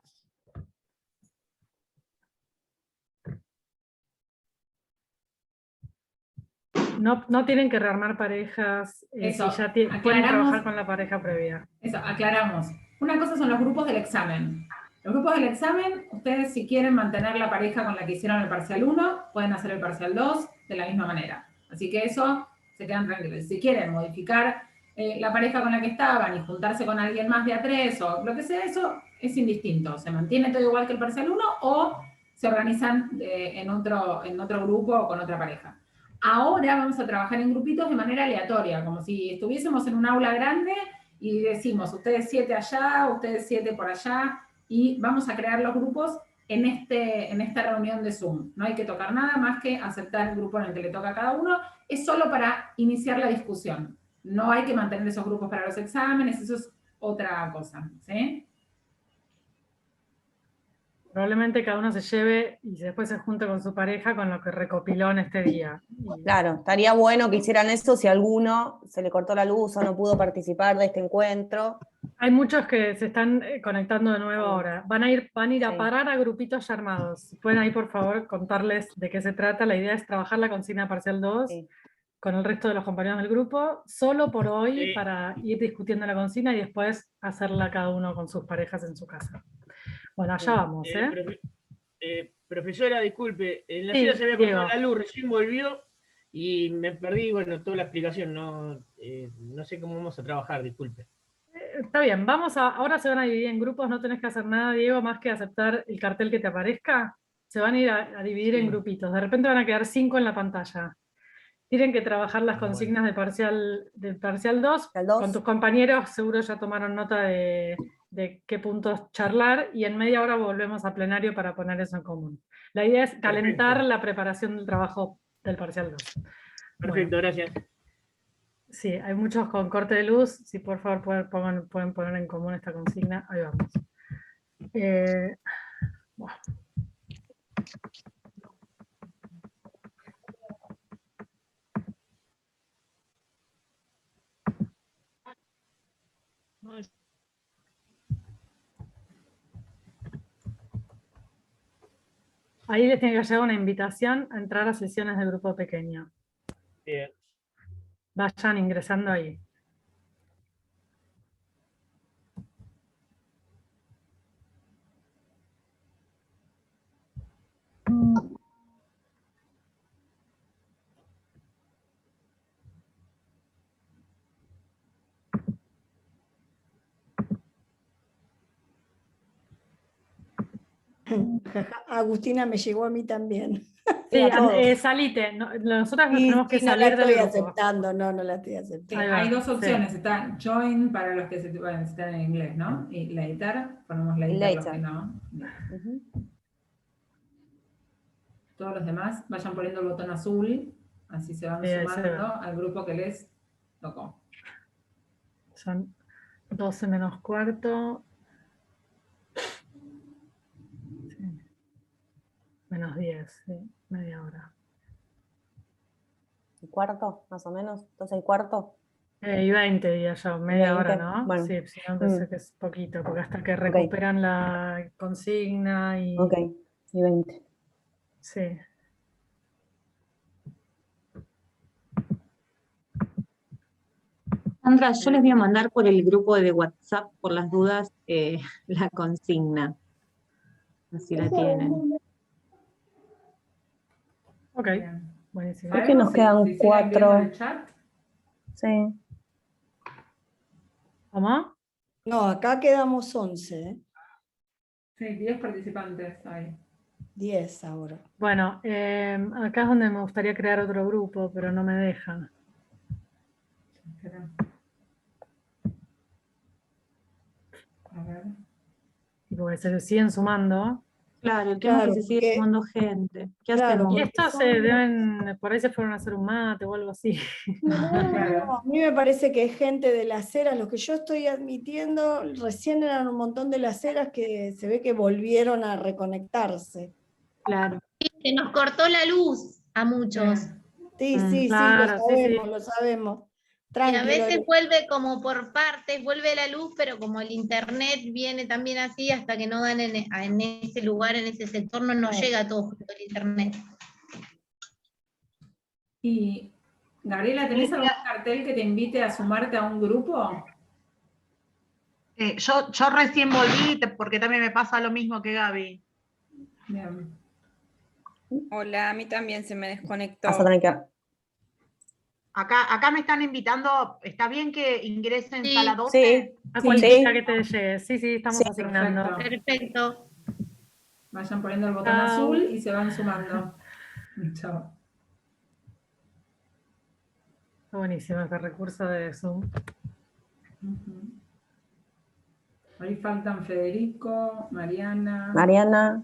No tienen que rearmar parejas, Eso, si ya pueden trabajar con la pareja previa. Eso, aclaramos. Una cosa son los grupos del examen. Los grupos del examen, ustedes si quieren mantener la pareja con la que hicieron el parcial 1, pueden hacer el parcial 2 de la misma manera. Así que eso, se quedan tranquilos. Si quieren modificar la pareja con la que estaban y juntarse con alguien más de A3 o lo que sea, eso es indistinto. Se mantiene todo igual que el parcial 1 o se organizan en otro grupo o con otra pareja. Ahora vamos a trabajar en grupitos de manera aleatoria, como si estuviésemos en un aula grande y decimos, ustedes 7 allá, ustedes 7 por allá, y vamos a crear los grupos en esta reunión de Zoom. No hay que tocar nada más que aceptar el grupo en el que le toca a cada uno. Es solo para iniciar la discusión. No hay que mantener esos grupos para los exámenes, eso es otra cosa, ¿sí? Probablemente cada uno se lleve y después se junte con su pareja con lo que recopiló en este día. Claro, estaría bueno que hicieran eso si a alguno se le cortó la luz o no pudo participar de este encuentro. Hay muchos que se están conectando de nuevo ahora. Van a ir a parar a grupitos ya armados. ¿Pueden ahí, por favor, contarles de qué se trata? La idea es trabajar la consigna parcial 2 con el resto de los compañeros del grupo, solo por hoy, para ir discutiendo la consigna y después hacerla cada uno con sus parejas en su casa. Bueno, allá vamos, Profesora, disculpe, en la ciudad se había cortado la luz, recién volvió y me perdí, bueno, toda la explicación, no sé cómo vamos a trabajar, disculpe. Está bien, ahora se van a dividir en grupos, no tenés que hacer nada, Diego, más que aceptar el cartel que te aparezca, se van a ir a dividir en grupitos, de repente van a quedar 5 en la pantalla. Tienen que trabajar las consignas del parcial 2, con tus compañeros seguro ya tomaron nota de qué puntos charlar, y en media hora volvemos a plenario para poner eso en común. La idea es calentar la preparación del trabajo del parcial 2. Perfecto, gracias. Sí, hay muchos con corte de luz, si por favor pueden poner en común esta consigna, ahí vamos. Bueno. Ahí les tiene que llegar una invitación a entrar a sesiones de grupo pequeño. Bien. vayan ingresando ahí. Agustina me llegó a mí también. Sí, A todos. salite. Nosotras nos Sí, tenemos que sí, no la salir del estoy grupo. aceptando, no la estoy aceptando. Ahí va, Hay dos sí. opciones, está join para los que están en inglés, ¿no? Y later, ponemos later los que no. Ujú. Todos los demás vayan poniendo el botón azul, así se van Sí, ahí se sumando ve. al grupo que les tocó. Son 12 menos cuarto. Sí. Menos 10, sí, media hora. ¿Y cuarto, más o menos? ¿12 y cuarto? Y 20 días ya, media 20, hora, ¿no? bueno. Sí, si no pensé que es poquito, porque hasta que Ok. recuperan la consigna y... Ok, y 20. Sí. Sandra, yo les voy a mandar por el grupo de WhatsApp, por las dudas, la consigna. Así la tienen. Ok, Bien. buenísimo. Creo que nos quedan si siguen viendo 4. el chat? Sí. ¿Cómo? No, acá quedamos 11, ¿eh? Sí, 10 participantes hay. 10 ahora. Bueno, acá es donde me gustaría crear otro grupo, pero no me dejan. Espera. A ver. Y porque se siguen sumando. Claro, el tema es Claro, que se sigue porque- sumando gente. ¿Qué claro, hacemos? Y porque estos se deben, por ahí se fueron a hacer un mate o algo así. Claro. a mí me parece que es gente de las Heras, los que yo estoy admitiendo, recién eran un montón de las Heras que se ve que volvieron a reconectarse. Claro. Se nos cortó la luz a muchos. Sí, sí, Claro, lo sí, sí. sabemos, lo sabemos. Y a Tranquilo. veces vuelve como por partes, vuelve la luz, pero como el internet viene también así, hasta que no dan en ese lugar, en ese sector, no nos llega todo junto el internet. Y, Gabriela, ¿tenés algún cartel que te invite a sumarte a un grupo? Yo recién volví porque también me pasa lo mismo que Gaby. Bien. Hola, a mí también se me desconectó. Vas a tener que... Acá me están invitando, ¿está bien que ingresen Sí. sala 12? Sí. A Sí. cualquiera que te llegue. Sí, sí, estamos Sí, asignando. Perfecto. Vayan poniendo el botón Chao. azul y se van sumando. Chao. Está buenísimo este recurso de Zoom. Ujú. Ahí faltan Federico, Mariana. Mariana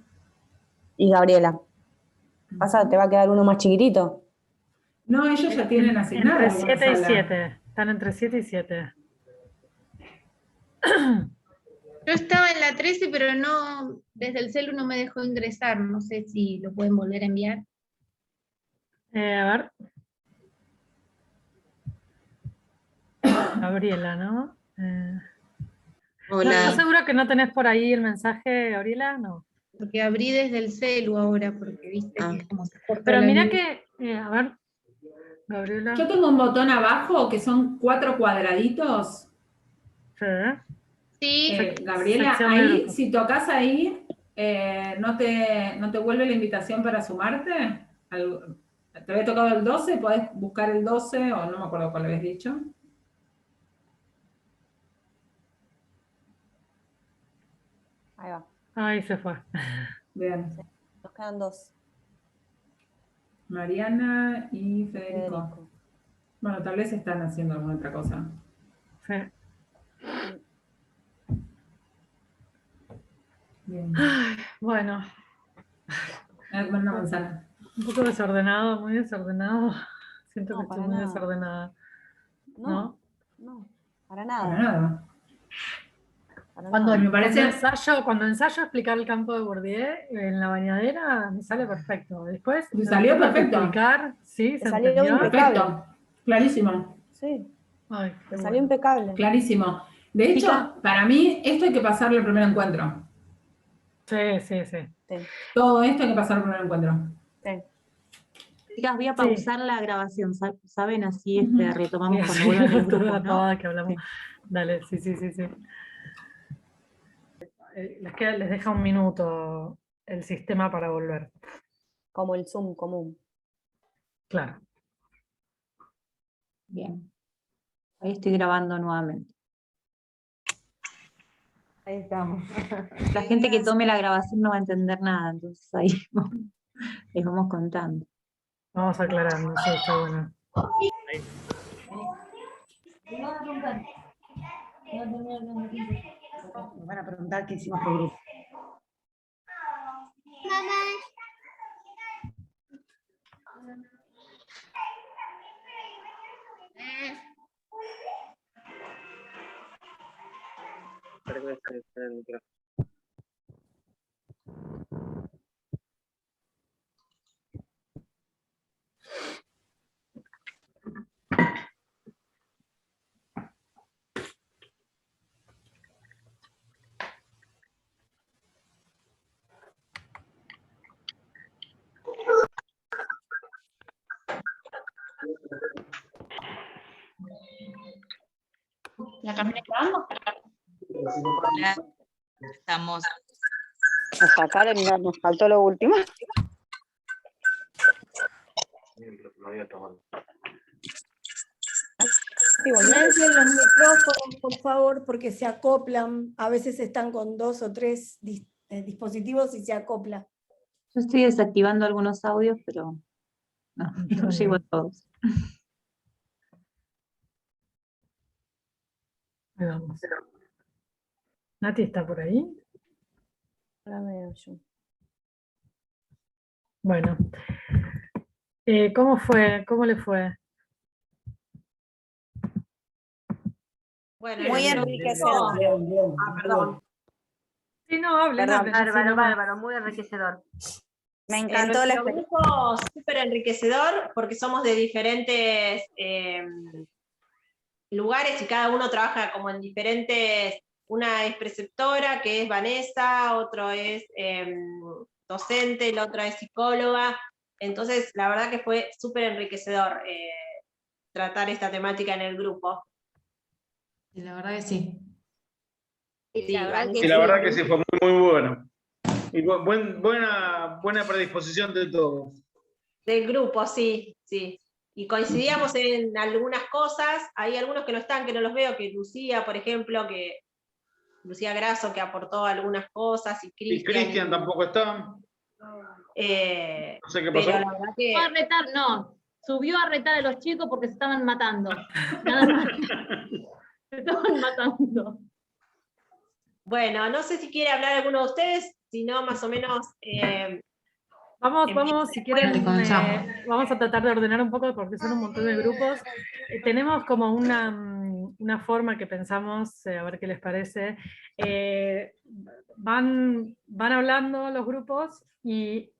y Gabriela. Pasa, te va a quedar uno más chiquitito. No, ellos ya tienen asignado Entre alguna 7 y sala. 7. Están entre 7 y 7. Yo estaba en la 13, pero no, desde el celu no me dejó ingresar. No sé si lo pueden volver a enviar. A ver. Gabriela, ¿no? Hola. ¿Estás segura que no tenés por ahí el mensaje, Gabriela? No. Porque abrí desde el celu ahora, porque viste que es como se corta Pero la mira luz. que, a ver, Gabriela. Yo tengo un botón abajo que son 4 cuadraditos. Sí. Sí. Gabriela, Sección de ahí, grupos. si tocas ahí, ¿no te vuelve la invitación para sumarte? ¿Te había tocado el 12? ¿Podés buscar el 12? O no me acuerdo cuál habías dicho. Ahí va. Ahí se fue. Bien. Nos quedan 2. Mariana y Federico. Federico. Bueno, tal vez están haciendo alguna otra cosa. Sí. Bien. Bueno, Una manzana. un poco desordenado, muy desordenado. Siento No, que estoy para muy nada. desordenada. No, no, para nada. Para nada. Para Cuando, nada. Me parece- cuando ensayo explicar el campo de Bourdieu en la bañadera, me sale perfecto. Después, Me salió lo tengo que perfecto. explicar, ¿sí? Te ¿Se salió entendió? impecable. Perfecto. Clarísimo. Sí, Ay, te qué salió bueno. impecable. Clarísimo. De hecho, Chica. para mí, esto hay que pasarlo el primer encuentro. Sí, sí, sí. Sí, Todo esto hay que pasarlo el primer encuentro. sí. Chicas, voy a Sí. pausar la grabación, ¿saben? Así retomamos cuando Sí, vuelvan los toda la grupos, ¿no? pavada que hablamos. Dale, sí. Les deja un minuto el sistema para volver. Como el Zoom común. Claro. Bien. Ahí estoy grabando nuevamente. Ahí estamos. La gente que tome la grabación no va a entender nada, entonces ahí les vamos contando. Vamos aclarando, sí, está bueno. Nos van a preguntar qué hicimos por grupo. ¿La camina grabando? Hola, estamos. Hasta acá nos faltó lo último. Silencien los micrófonos, por favor, porque se acoplan. A veces están con 2 o 3 dispositivos y se acopla. Yo estoy desactivando algunos audios, pero no llego a todos. Ahí vamos. Nati está por ahí. La veo yo. Bueno. ¿Cómo fue? ¿Cómo le fue? Bueno, Muy enriquecedor. Perdón. Sí, no, hable. Perdón, hable, sí, no me- bárbaro, muy enriquecedor. Me encantó la Nuestro experiencia. grupo súper enriquecedor porque somos de diferentes lugares y cada uno trabaja como en diferentes. Una es preceptora, que es Vanessa, otro es docente, la otra es psicóloga. Entonces, la verdad que fue súper enriquecedor tratar esta temática en el grupo. Y la verdad que sí. Sí, La verdad Vanessa, que Y la verdad que sí, fue muy bueno. Y buena predisposición de todos. del grupo, sí. Y coincidíamos en algunas cosas, hay algunos que no están, que no los veo, que Lucía, por ejemplo, que Lucía Grasso, que aportó algunas cosas, y Y Cristian. Cristian tampoco está. No sé qué pasó. Pero la verdad que... Subió a retar a los chicos porque se estaban matando. Nada más. Se estaban matando. Bueno, no sé si quiere hablar alguno de ustedes, si no, más o menos... Vamos, si quieren, Comenzamos. vamos a tratar de ordenar un poco porque son un montón de grupos. Tenemos como una forma que pensamos, a ver qué les parece. Van hablando los grupos y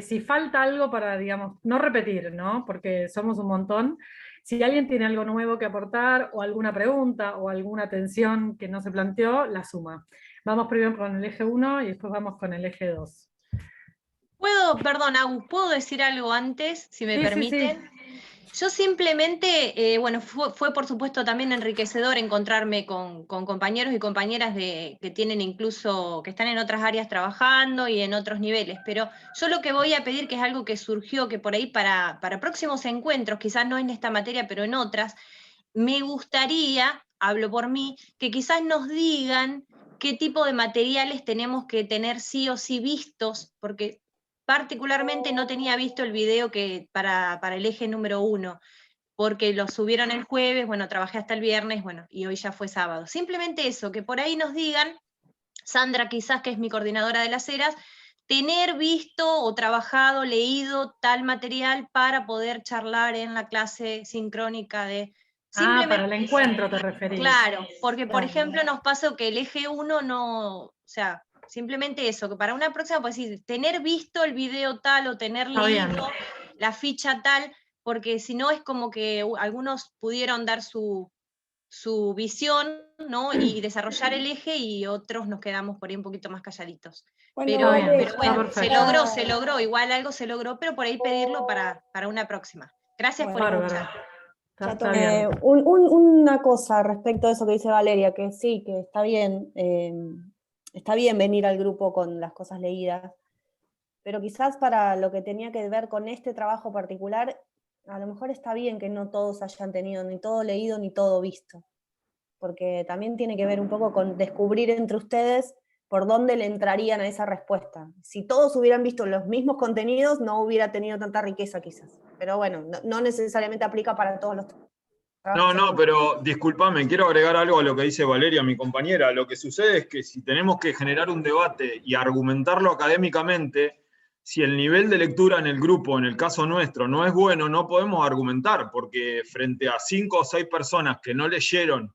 si falta algo para, digamos, no repetir, ¿no? Porque somos un montón. Si alguien tiene algo nuevo que aportar, o alguna pregunta, o alguna tensión que no se planteó, la suma. Vamos primero con el eje 1 y después vamos con el eje 2. Perdón, Agus, ¿puedo decir algo antes, si me Sí, permiten? sí. Yo simplemente, bueno, fue por supuesto también enriquecedor encontrarme con compañeros y compañeras que tienen incluso, que están en otras áreas trabajando y en otros niveles, pero yo lo que voy a pedir, que es algo que surgió, que por ahí para próximos encuentros, quizás no en esta materia, pero en otras, me gustaría, hablo por mí, que quizás nos digan qué tipo de materiales tenemos que tener sí o sí vistos, porque particularmente no tenía visto el video que para el eje número 1, porque lo subieron el jueves, bueno, trabajé hasta el viernes, bueno, y hoy ya fue sábado. Simplemente eso, que por ahí nos digan, Sandra quizás, que es mi coordinadora de las eras, tener visto o trabajado, leído tal material para poder charlar en la clase sincrónica de... Para el encuentro te referís. Claro, porque por Claro. ejemplo nos pasó que el eje 1 no, o sea, simplemente eso, que para una próxima, pues sí, tener visto el video tal o tener Está bien. leído la ficha tal, porque si no es como que algunos pudieron dar su su visión, ¿no? Y desarrollar el eje, y otros nos quedamos por ahí un poquito más calladitos. Bueno, Pero, vale, pero bueno, está se perfecto. logró, igual algo se logró, pero por ahí pedirlo para una próxima. Gracias por Bárbaro. escuchar. Está bien. Una cosa respecto a eso que dice Valeria, que sí, que está bien venir al grupo con las cosas leídas, pero quizás para lo que tenía que ver con este trabajo particular, a lo mejor está bien que no todos hayan tenido ni todo leído ni todo visto, porque también tiene que ver un poco con descubrir entre ustedes por dónde le entrarían a esa respuesta. Si todos hubieran visto los mismos contenidos, no hubiera tenido tanta riqueza quizás. Pero bueno, no necesariamente aplica para todos los trabajos. No, pero discúlpame, quiero agregar algo a lo que dice Valeria, mi compañera. Lo que sucede es que si tenemos que generar un debate y argumentarlo académicamente, si el nivel de lectura en el grupo, en el caso nuestro, no es bueno, no podemos argumentar, porque frente a 5 o 6 personas que no leyeron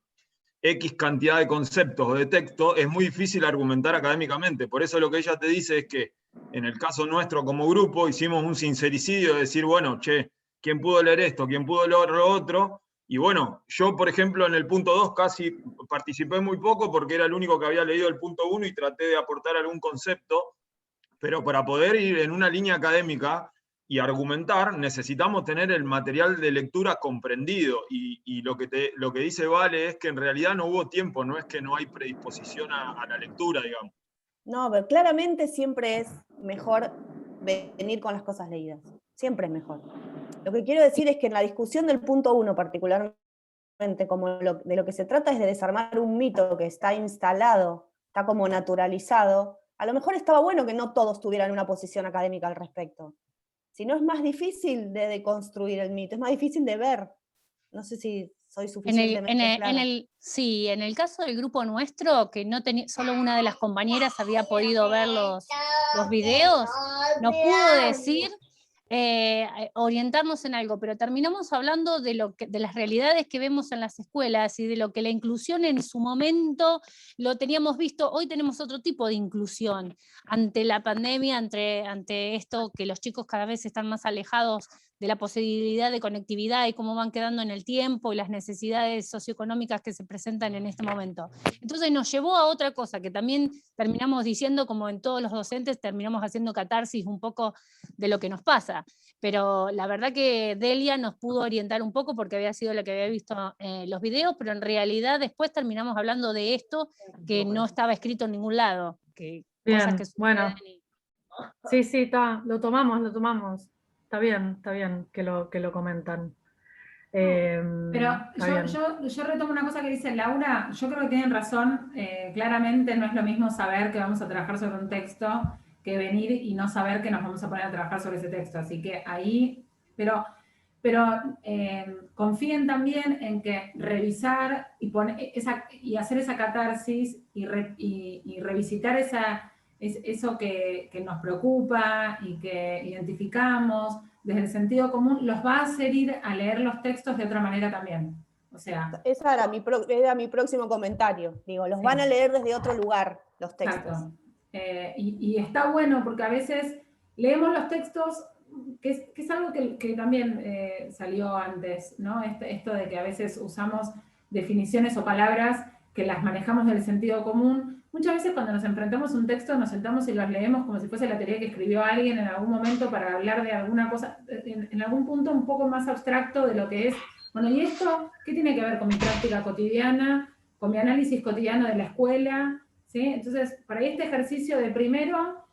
X cantidad de conceptos o de texto, es muy difícil argumentar académicamente. Por eso lo que ella te dice es que en el caso nuestro como grupo hicimos un sincericidio de decir, bueno, che, ¿quién pudo leer esto? ¿Quién pudo leer lo otro? Y bueno, yo por ejemplo en el punto 2 casi participé muy poco porque era el único que había leído el punto 1 y traté de aportar algún concepto, pero para poder ir en una línea académica y argumentar, necesitamos tener el material de lectura comprendido, y lo que dice Vale es que en realidad no hubo tiempo, no es que no hay predisposición a la lectura, digamos. No, pero claramente siempre es mejor venir con las cosas leídas, siempre es mejor. Lo que quiero decir es que en la discusión del punto 1 particularmente, como de lo que se trata es de desarmar un mito que está instalado, está como naturalizado, a lo mejor estaba bueno que no todos tuvieran una posición académica al respecto. Si no, es más difícil de deconstruir el mito, es más difícil de ver. No sé si soy suficientemente clara. Sí, en el caso del grupo nuestro, que no tenía, solo una de las compañeras había podido ver los videos, nos pudo decir, orientarnos en algo, pero terminamos hablando de las realidades que vemos en las escuelas y de lo que la inclusión en su momento lo teníamos visto. Hoy tenemos otro tipo de inclusión ante la pandemia, ante esto que los chicos cada vez están más alejados de la posibilidad de conectividad y cómo van quedando en el tiempo y las necesidades socioeconómicas que se presentan en este momento. Entonces nos llevó a otra cosa que también terminamos diciendo, como en todos los docentes, terminamos haciendo catarsis un poco de lo que nos pasa. Pero la verdad que Delia nos pudo orientar un poco porque había sido la que había visto los videos, pero en realidad después terminamos hablando de esto que no estaba escrito en ningún lado. Bien, Cosas que bueno. Sí, está, lo tomamos. Está bien que lo comentan. Pero yo retomo una cosa que dice Laura, yo creo que tienen razón, claramente no es lo mismo saber que vamos a trabajar sobre un texto que venir y no saber que nos vamos a poner a trabajar sobre ese texto, así que ahí, pero confíen también en que revisar y hacer esa catarsis y revisitar eso que nos preocupa y que identificamos desde el sentido común, los va a hacer ir a leer los textos de otra manera también. O sea, esa era mi próximo comentario. Digo, los van a leer desde otro lugar los textos. Exacto. Y está bueno porque a veces leemos los textos, que es algo que también salió antes, ¿no? Esto de que a veces usamos definiciones o palabras que las manejamos del sentido común. Muchas veces cuando nos enfrentamos a un texto nos sentamos y los leemos como si fuese la teoría que escribió alguien en algún momento para hablar de alguna cosa, en algún punto un poco más abstracto de lo que es, bueno, ¿y esto qué tiene que ver con mi práctica cotidiana, con mi análisis cotidiano de la escuela? ¿Sí? Entonces, para este ejercicio de primero,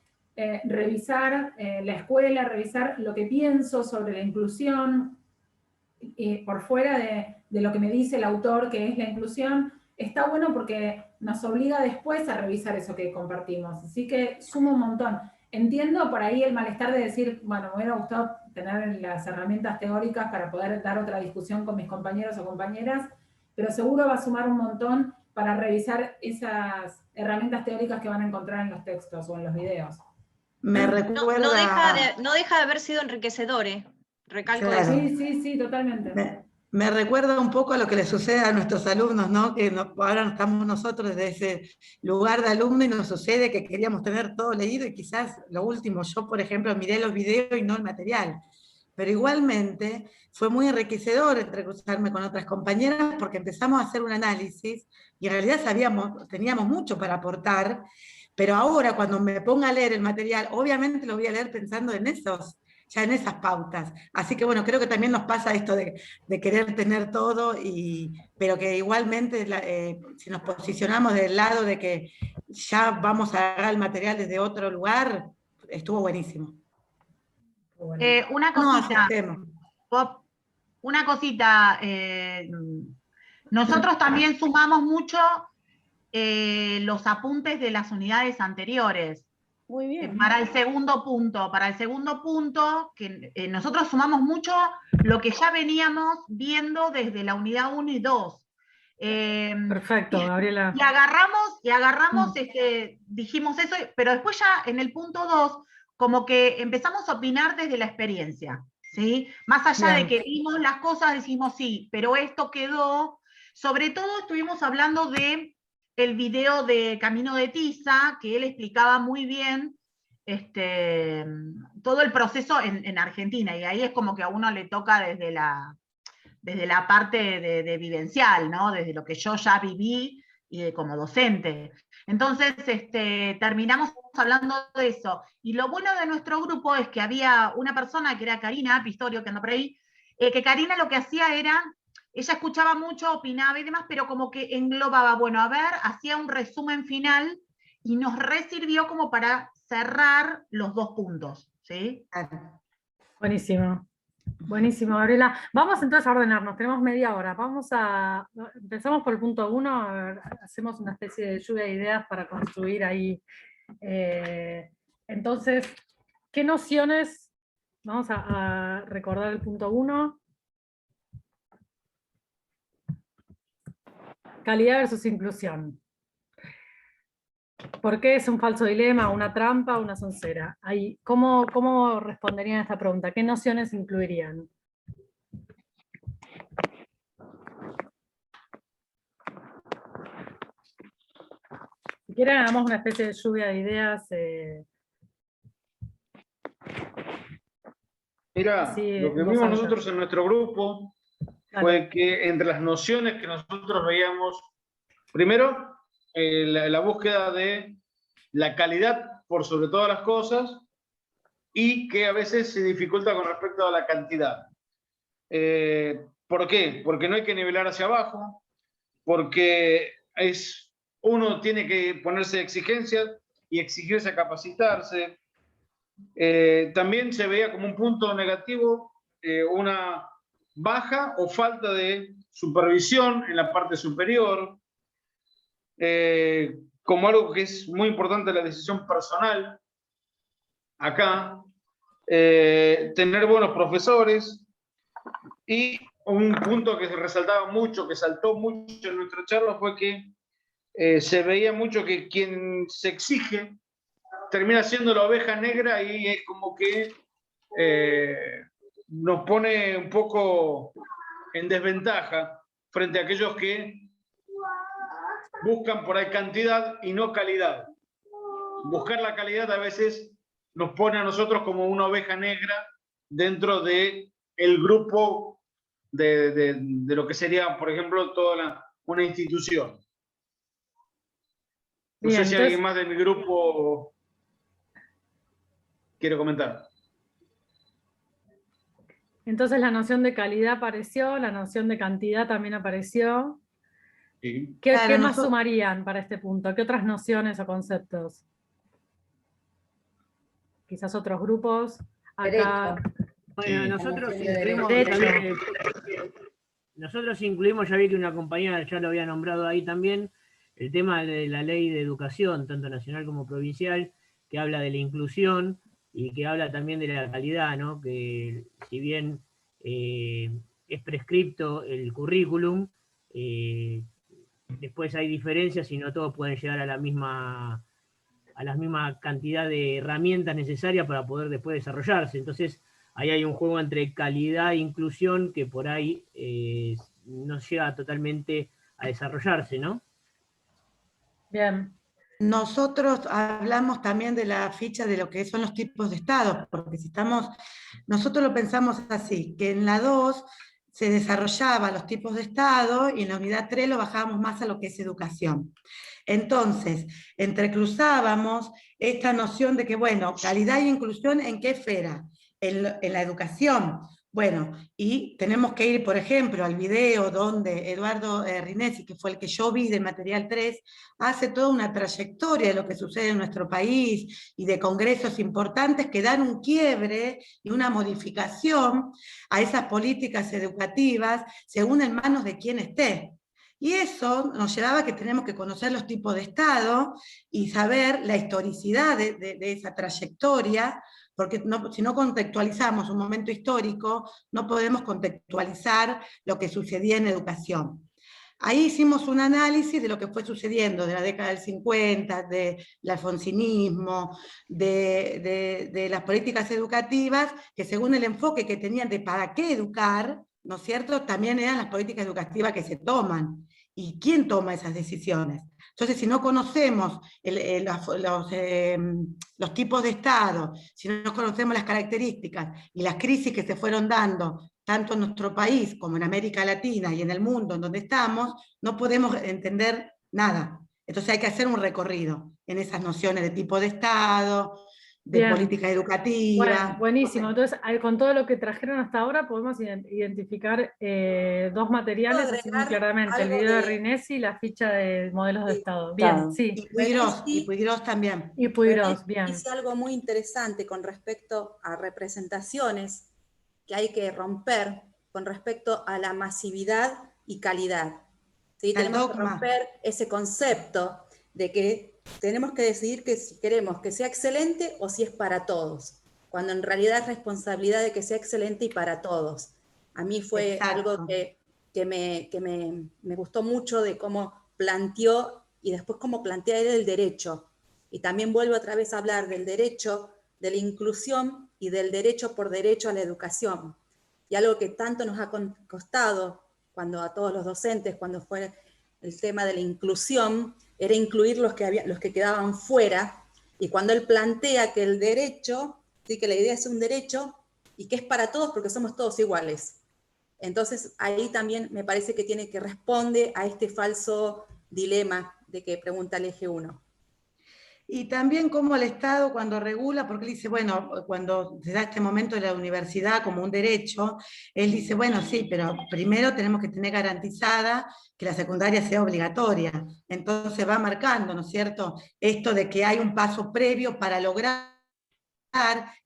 revisar la escuela, revisar lo que pienso sobre la inclusión, por fuera de lo que me dice el autor que es la inclusión, está bueno porque nos obliga después a revisar eso que compartimos. Así que suma un montón. Entiendo por ahí el malestar de decir, bueno, me hubiera gustado tener las herramientas teóricas para poder dar otra discusión con mis compañeros o compañeras, pero seguro va a sumar un montón para revisar esas herramientas teóricas que van a encontrar en los textos o en los videos. Me recuerda... No deja de haber sido enriquecedor, recalco Claro. eso. Sí, totalmente. Me recuerda un poco a lo que le sucede a nuestros alumnos, ¿no? Que ahora estamos nosotros desde ese lugar de alumno y nos sucede que queríamos tener todo leído y quizás lo último, yo por ejemplo miré los videos y no el material, pero igualmente fue muy enriquecedor entrecruzarme con otras compañeras porque empezamos a hacer un análisis y en realidad teníamos mucho para aportar, pero ahora cuando me ponga a leer el material, obviamente lo voy a leer pensando en ya en esas pautas. Así que bueno, creo que también nos pasa esto de querer tener todo, pero que igualmente si nos posicionamos del lado de que ya vamos a agarrar el material desde otro lugar, estuvo buenísimo. Una No, cosita, Pop, una cosita, nosotros también sumamos mucho los apuntes de las unidades anteriores. Muy bien. Para el segundo punto, que nosotros sumamos mucho lo que ya veníamos viendo desde la unidad 1 y 2. Perfecto, Gabriela. Y agarramos, dijimos eso, pero después ya en el punto 2, como que empezamos a opinar desde la experiencia, ¿sí? Más allá de que vimos las cosas, decimos sí, pero esto quedó. Sobre todo estuvimos hablando de el video de Camino de Tiza, que él explicaba muy bien todo el proceso en Argentina, y ahí es como que a uno le toca desde la parte de vivencial, ¿no? Desde lo que yo ya viví y como docente. Entonces, terminamos hablando de eso. Y lo bueno de nuestro grupo es que había una persona que era Karina Pistorio, que anda por ahí, que Karina lo que hacía era, ella escuchaba mucho, opinaba y demás, pero como que englobaba, bueno, a ver, hacía un resumen final y nos resirvió como para cerrar los 2 puntos, ¿sí? Buenísimo. Buenísimo, Gabriela. Vamos entonces a ordenarnos, tenemos media hora. Empezamos por el punto 1, hacemos una especie de lluvia de ideas para construir ahí. Entonces, ¿qué nociones? Vamos a recordar el punto 1. Calidad versus inclusión. ¿Por qué es un falso dilema, una trampa, una soncera? ¿Cómo responderían a esta pregunta? ¿Qué nociones incluirían? Si quieren, hagamos una especie de lluvia de ideas. Mira, lo que vimos nosotros en nuestro grupo fue que entre las nociones que nosotros veíamos, primero, la búsqueda de la calidad por sobre todas las cosas, y que a veces se dificulta con respecto a la cantidad. ¿Por qué? Porque no hay que nivelar hacia abajo, porque uno tiene que ponerse exigencias y exigirse a capacitarse. También se veía como un punto negativo una baja o falta de supervisión en la parte superior, como algo que es muy importante, la decisión personal. Acá, tener buenos profesores, y un punto que se resaltaba mucho, que saltó mucho en nuestra charla, fue que se veía mucho que quien se exige termina siendo la oveja negra, y es como que nos pone un poco en desventaja frente a aquellos que buscan por ahí cantidad y no calidad. Buscar la calidad a veces nos pone a nosotros como una oveja negra dentro del grupo de lo que sería, por ejemplo, toda una institución. No sé si alguien más de mi grupo quiere comentar. Entonces la noción de calidad apareció, la noción de cantidad también apareció. Sí. ¿Qué más sumarían para este punto? ¿Qué otras nociones o conceptos? Quizás otros grupos. Acá. Bueno, nosotros incluimos, ya vi que una compañera ya lo había nombrado ahí también, el tema de la ley de educación, tanto nacional como provincial, que habla de la inclusión y que habla también de la calidad, ¿no? Que si bien es prescripto el currículum, después hay diferencias y no todos pueden llegar a la misma cantidad de herramientas necesarias para poder después desarrollarse. Entonces, ahí hay un juego entre calidad e inclusión que por ahí no llega totalmente a desarrollarse, ¿no? Bien. nosotros hablamos también de la ficha de lo que son los tipos de Estado, porque nosotros lo pensamos así, que en la 2 se desarrollaba los tipos de Estado y en la unidad 3 lo bajábamos más a lo que es educación. Entonces, entrecruzábamos esta noción de que, bueno, calidad y inclusión, ¿en qué esfera? En la educación. Bueno, y tenemos que ir, por ejemplo, al video donde Eduardo Rinesi, que fue el que yo vi de Material 3, hace toda una trayectoria de lo que sucede en nuestro país y de congresos importantes que dan un quiebre y una modificación a esas políticas educativas según en manos de quien esté. Y eso nos llevaba a que tenemos que conocer los tipos de Estado y saber la historicidad de esa trayectoria, porque si no contextualizamos un momento histórico, no podemos contextualizar lo que sucedía en educación. Ahí hicimos un análisis de lo que fue sucediendo de la década del 50, del alfonsinismo, de las políticas educativas, que según el enfoque que tenían de para qué educar, ¿no es cierto?, también eran las políticas educativas que se toman. ¿Y quién toma esas decisiones? Entonces, si no conocemos los tipos de Estado, si no conocemos las características y las crisis que se fueron dando, tanto en nuestro país como en América Latina y en el mundo en donde estamos, no podemos entender nada. Entonces hay que hacer un recorrido en esas nociones de tipo de Estado, de Bien. política educativa. Bueno, buenísimo. Entonces, con todo lo que trajeron hasta ahora, podemos identificar dos materiales así muy claramente: el video de Rinesi y la ficha de modelos de Estado. Bien, sí. Y Puigros también. Y Puigros, bien. Dice algo muy interesante con respecto a representaciones que hay que romper con respecto a la masividad y calidad. ¿Sí? Tenemos que romper ese concepto de que tenemos que decidir que si queremos que sea excelente o si es para todos, cuando en realidad es responsabilidad de que sea excelente y para todos. A mí fue algo que me gustó mucho de cómo planteó y después cómo plantea él el derecho. Y también vuelvo otra vez a hablar del derecho, de la inclusión y del derecho por derecho a la educación. Y algo que tanto nos ha costado cuando a todos los docentes, cuando fue el tema de la inclusión, era incluir los que quedaban fuera, y cuando él plantea que el derecho, ¿sí?, que la idea es un derecho y que es para todos porque somos todos iguales. Entonces ahí también me parece que tiene que responder a este falso dilema de que pregunta el eje 1. Y también cómo el Estado cuando regula, porque él dice, bueno, cuando se da este momento de la universidad como un derecho, él dice, bueno, sí, pero primero tenemos que tener garantizada que la secundaria sea obligatoria. Entonces va marcando, ¿no es cierto?, esto de que hay un paso previo para lograr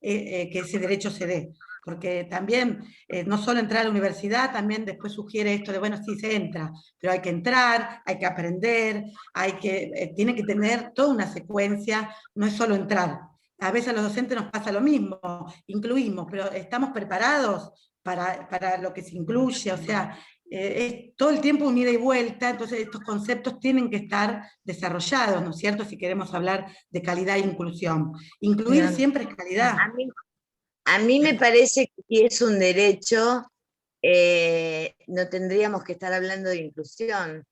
que ese derecho se dé. Porque también, no solo entrar a la universidad, también después sugiere esto de, bueno, sí se entra, pero hay que entrar, hay que aprender, tiene que tener toda una secuencia, no es solo entrar. A veces a los docentes nos pasa lo mismo, incluimos, pero estamos preparados para lo que se incluye, o sea, es todo el tiempo un ida y vuelta, entonces estos conceptos tienen que estar desarrollados, ¿no es cierto?, si queremos hablar de calidad e inclusión. Incluir siempre es calidad. A mí me parece que si es un derecho, no tendríamos que estar hablando de inclusión,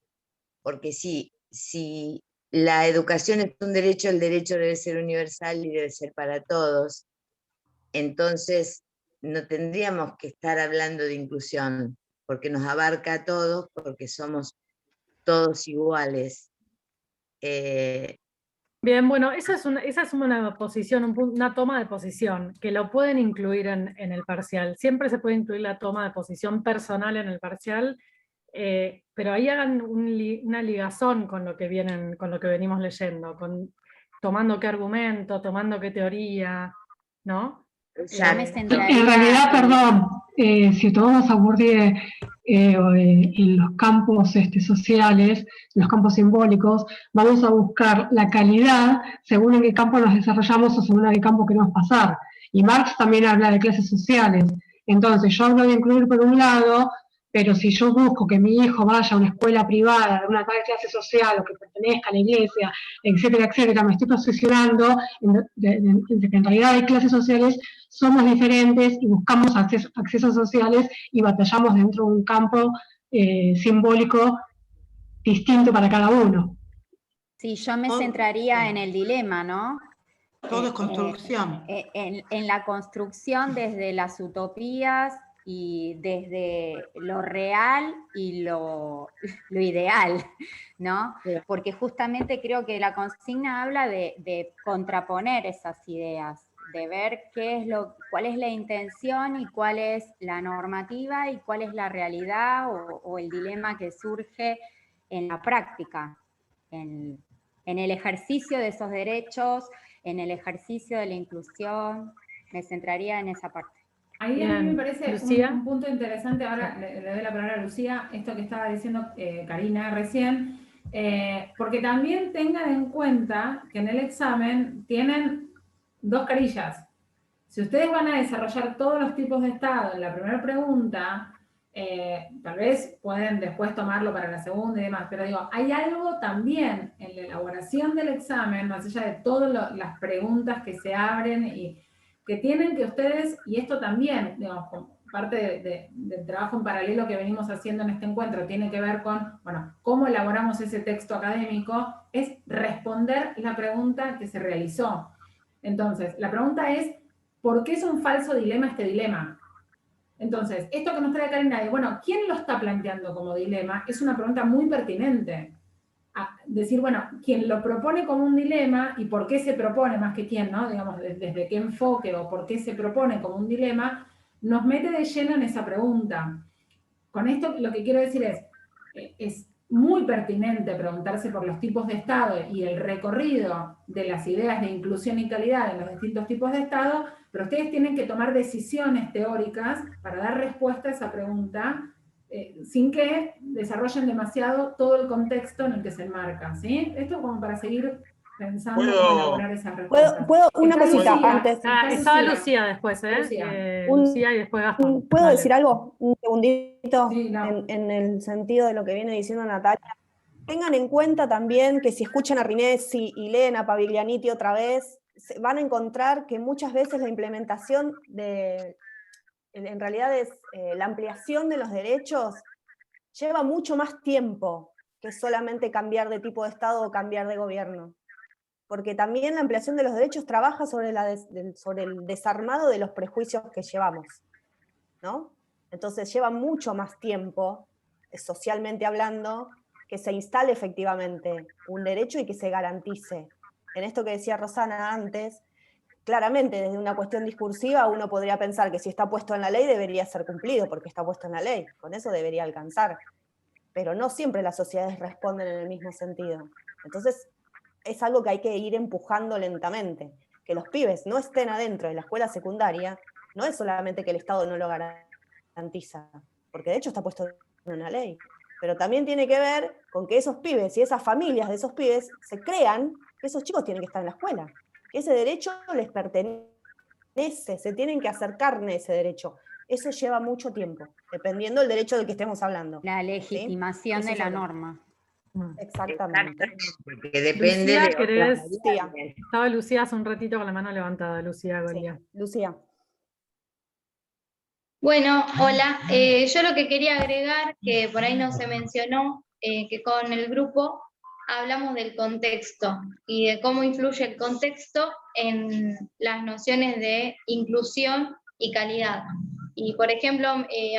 porque si la educación es un derecho, el derecho debe ser universal y debe ser para todos. Entonces, no tendríamos que estar hablando de inclusión, porque nos abarca a todos, porque somos todos iguales. Bien, bueno, esa es una posición, una toma de posición, que lo pueden incluir en el parcial. Siempre se puede incluir la toma de posición personal en el parcial, pero ahí hagan una ligazón con lo que venimos leyendo, tomando qué argumento, tomando qué teoría, ¿no? En realidad, perdón, si tomamos a Bourdieu en los campos sociales, los campos simbólicos, vamos a buscar la calidad según en qué campo nos desarrollamos o según en qué campo queremos pasar. Y Marx también habla de clases sociales. Entonces yo hablo de incluir por un lado, pero si yo busco que mi hijo vaya a una escuela privada de una clase social o que pertenezca a la iglesia, etcétera, etcétera, me estoy posicionando de que en realidad hay clases sociales, somos diferentes y buscamos accesos sociales y batallamos dentro de un campo simbólico distinto para cada uno. Sí, yo me centraría en el dilema, ¿no? Todo es construcción. En la construcción desde las utopías y desde lo real y lo ideal, ¿no? Porque justamente creo que la consigna habla de contraponer esas ideas, de ver cuál es la intención y cuál es la normativa y cuál es la realidad o el dilema que surge en la práctica, en el ejercicio de esos derechos, en el ejercicio de la inclusión. Me centraría en esa parte. Ahí a mí me parece un punto interesante, ahora le doy la palabra a Lucía, esto que estaba diciendo Karina recién, porque también tengan en cuenta que en el examen tienen 2 carillas. Si ustedes van a desarrollar todos los tipos de estado en la primera pregunta, tal vez pueden después tomarlo para la segunda y demás, pero digo, hay algo también en la elaboración del examen, más allá de todas las preguntas que se abren y que tienen que ustedes, y esto también, digamos, parte del trabajo en paralelo que venimos haciendo en este encuentro, tiene que ver con, bueno, cómo elaboramos ese texto académico, es responder la pregunta que se realizó. Entonces, la pregunta es, ¿por qué es un falso dilema este dilema? Entonces, esto que nos trae Karina de, bueno, ¿quién lo está planteando como dilema? Es una pregunta muy pertinente. Decir, bueno, quien lo propone como un dilema y por qué se propone más que quién, ¿no? Digamos, desde qué enfoque o por qué se propone como un dilema, nos mete de lleno en esa pregunta. Con esto lo que quiero decir es muy pertinente preguntarse por los tipos de Estado y el recorrido de las ideas de inclusión y calidad en los distintos tipos de Estado, pero ustedes tienen que tomar decisiones teóricas para dar respuesta a esa pregunta sin que desarrollen demasiado todo el contexto en el que se enmarca, ¿sí? Esto como para seguir pensando cómo elaborar esas respuestas. ¿Puedo una cosita Lucía, antes? Estaba Lucía después, ¿eh? Lucía y después Gastón. ¿Puedo Dale. decir algo? Un segundito, Sí, no. en el sentido de lo que viene diciendo Natalia. Tengan en cuenta también que si escuchan a Rinesi y leen a Paviglianiti otra vez, van a encontrar que muchas veces la implementación en realidad es la ampliación de los derechos, lleva mucho más tiempo que solamente cambiar de tipo de Estado o cambiar de gobierno. Porque también la ampliación de los derechos trabaja sobre el desarmado de los prejuicios que llevamos, ¿no? Entonces lleva mucho más tiempo, socialmente hablando, que se instale efectivamente un derecho y que se garantice. En esto que decía Rosana antes, claramente desde una cuestión discursiva uno podría pensar que si está puesto en la ley debería ser cumplido porque está puesto en la ley, con eso debería alcanzar. Pero no siempre las sociedades responden en el mismo sentido. Entonces es algo que hay que ir empujando lentamente. Que los pibes no estén adentro de la escuela secundaria no es solamente que el Estado no lo garantiza, porque de hecho está puesto en una ley, pero también tiene que ver con que esos pibes y esas familias de esos pibes se crean que esos chicos tienen que estar en la escuela, que ese derecho les pertenece, se tienen que acercar a ese derecho. Eso lleva mucho tiempo, dependiendo del derecho del que estemos hablando. La legitimación de la norma. Exactamente. Porque depende Lucía, de ¿querés? Lucía. Estaba Lucía hace un ratito con la mano levantada, Lucía Golia. Lucía. Bueno, hola. Yo lo que quería agregar, que por ahí no se mencionó, que con el grupo hablamos del contexto y de cómo influye el contexto en las nociones de inclusión y calidad. Y por ejemplo,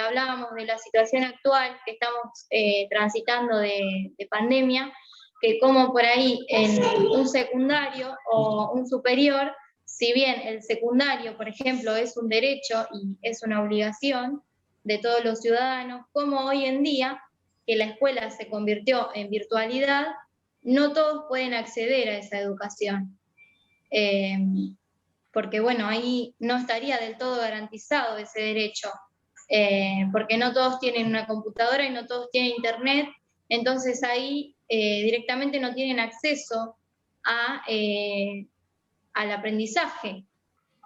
hablábamos de la situación actual que estamos transitando de pandemia, que como por ahí en un secundario o un superior, si bien el secundario, por ejemplo, es un derecho y es una obligación de todos los ciudadanos, como hoy en día, que la escuela se convirtió en virtualidad, no todos pueden acceder a esa educación. Porque bueno, ahí no estaría del todo garantizado ese derecho, porque no todos tienen una computadora y no todos tienen internet, entonces ahí directamente no tienen acceso al aprendizaje.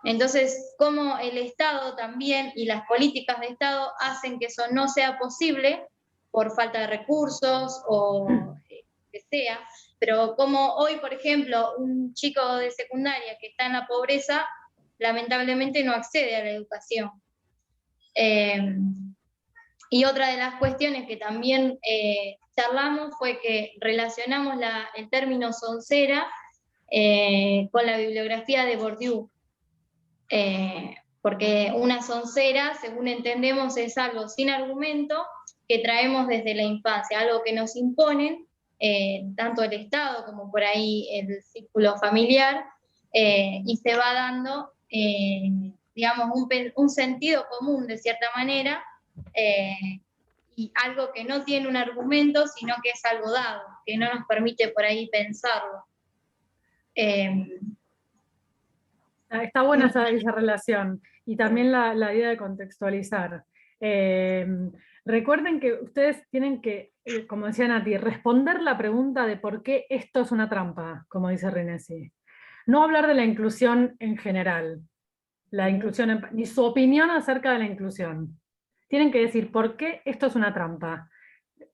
Entonces, como el Estado también y las políticas de Estado hacen que eso no sea posible por falta de recursos o que sea, pero como hoy, por ejemplo, un chico de secundaria que está en la pobreza, lamentablemente no accede a la educación. Y otra de las cuestiones que también charlamos fue que relacionamos el término soncera con la bibliografía de Bourdieu. Porque una soncera, según entendemos, es algo sin argumento que traemos desde la infancia, algo que nos imponen, tanto el Estado como por ahí el círculo familiar, y se va dando, digamos, un sentido común de cierta manera, y algo que no tiene un argumento, sino que es algo dado, que no nos permite por ahí pensarlo. Está buena esa relación, y también la idea de contextualizar. Recuerden que ustedes tienen que, como decía Nati, responder la pregunta de por qué esto es una trampa, como dice Rinesi. No hablar de la inclusión en general, ni su opinión acerca de la inclusión. Tienen que decir por qué esto es una trampa.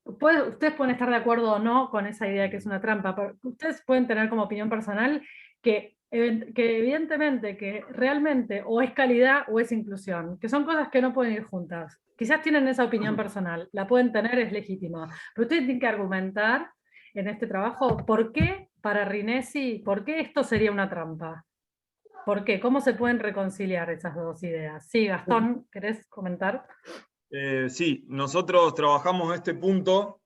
Ustedes pueden estar de acuerdo o no con esa idea de que es una trampa, pero ustedes pueden tener como opinión personal que evidentemente, que realmente o es calidad o es inclusión, que son cosas que no pueden ir juntas. Quizás tienen esa opinión personal, la pueden tener, es legítima, pero ustedes tienen que argumentar en este trabajo por qué, para Rinesi, por qué esto sería una trampa. ¿Por qué? ¿Cómo se pueden reconciliar esas dos ideas? Sí, Gastón, ¿querés comentar? Sí, nosotros trabajamos este punto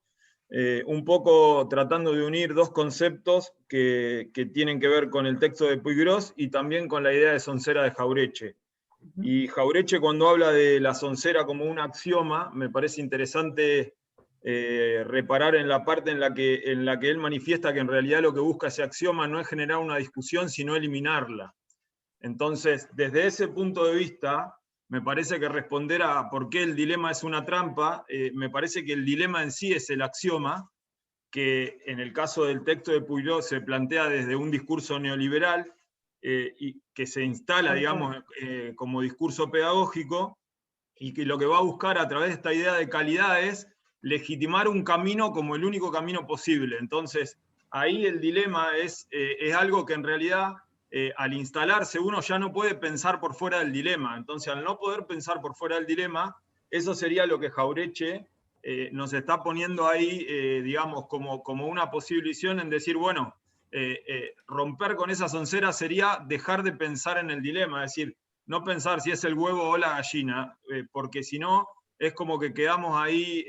un poco tratando de unir dos conceptos que tienen que ver con el texto de Puiggrós y también con la idea de soncera de Jauretche. Y Jauretche, cuando habla de la soncera como un axioma, me parece interesante reparar en la parte en la que él manifiesta que en realidad lo que busca ese axioma no es generar una discusión, sino eliminarla. Entonces, desde ese punto de vista, me parece que responder a por qué el dilema es una trampa, me parece que el dilema en sí es el axioma, que en el caso del texto de Puiggrós se plantea desde un discurso neoliberal, y que se instala, digamos, como discurso pedagógico, y que lo que va a buscar a través de esta idea de calidad es legitimar un camino como el único camino posible. Entonces, ahí el dilema es algo que en realidad, al instalarse, uno ya no puede pensar por fuera del dilema. Entonces, al no poder pensar por fuera del dilema, eso sería lo que Jauretche nos está poniendo ahí, digamos, como una posible visión en decir, bueno, romper con esa soncera sería dejar de pensar en el dilema, es decir, no pensar si es el huevo o la gallina, porque si no, es como que quedamos ahí,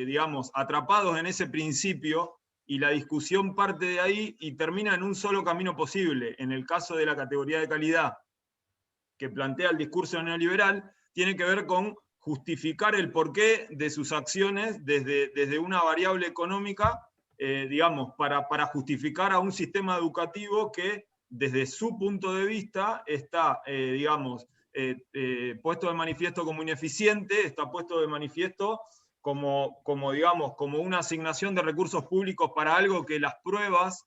digamos, atrapados en ese principio, y la discusión parte de ahí y termina en un solo camino posible. En el caso de la categoría de calidad que plantea el discurso neoliberal, tiene que ver con justificar el porqué de sus acciones desde una variable económica, digamos, para justificar a un sistema educativo que desde su punto de vista está, digamos, puesto de manifiesto como ineficiente, está puesto de manifiesto digamos, como una asignación de recursos públicos para algo que las pruebas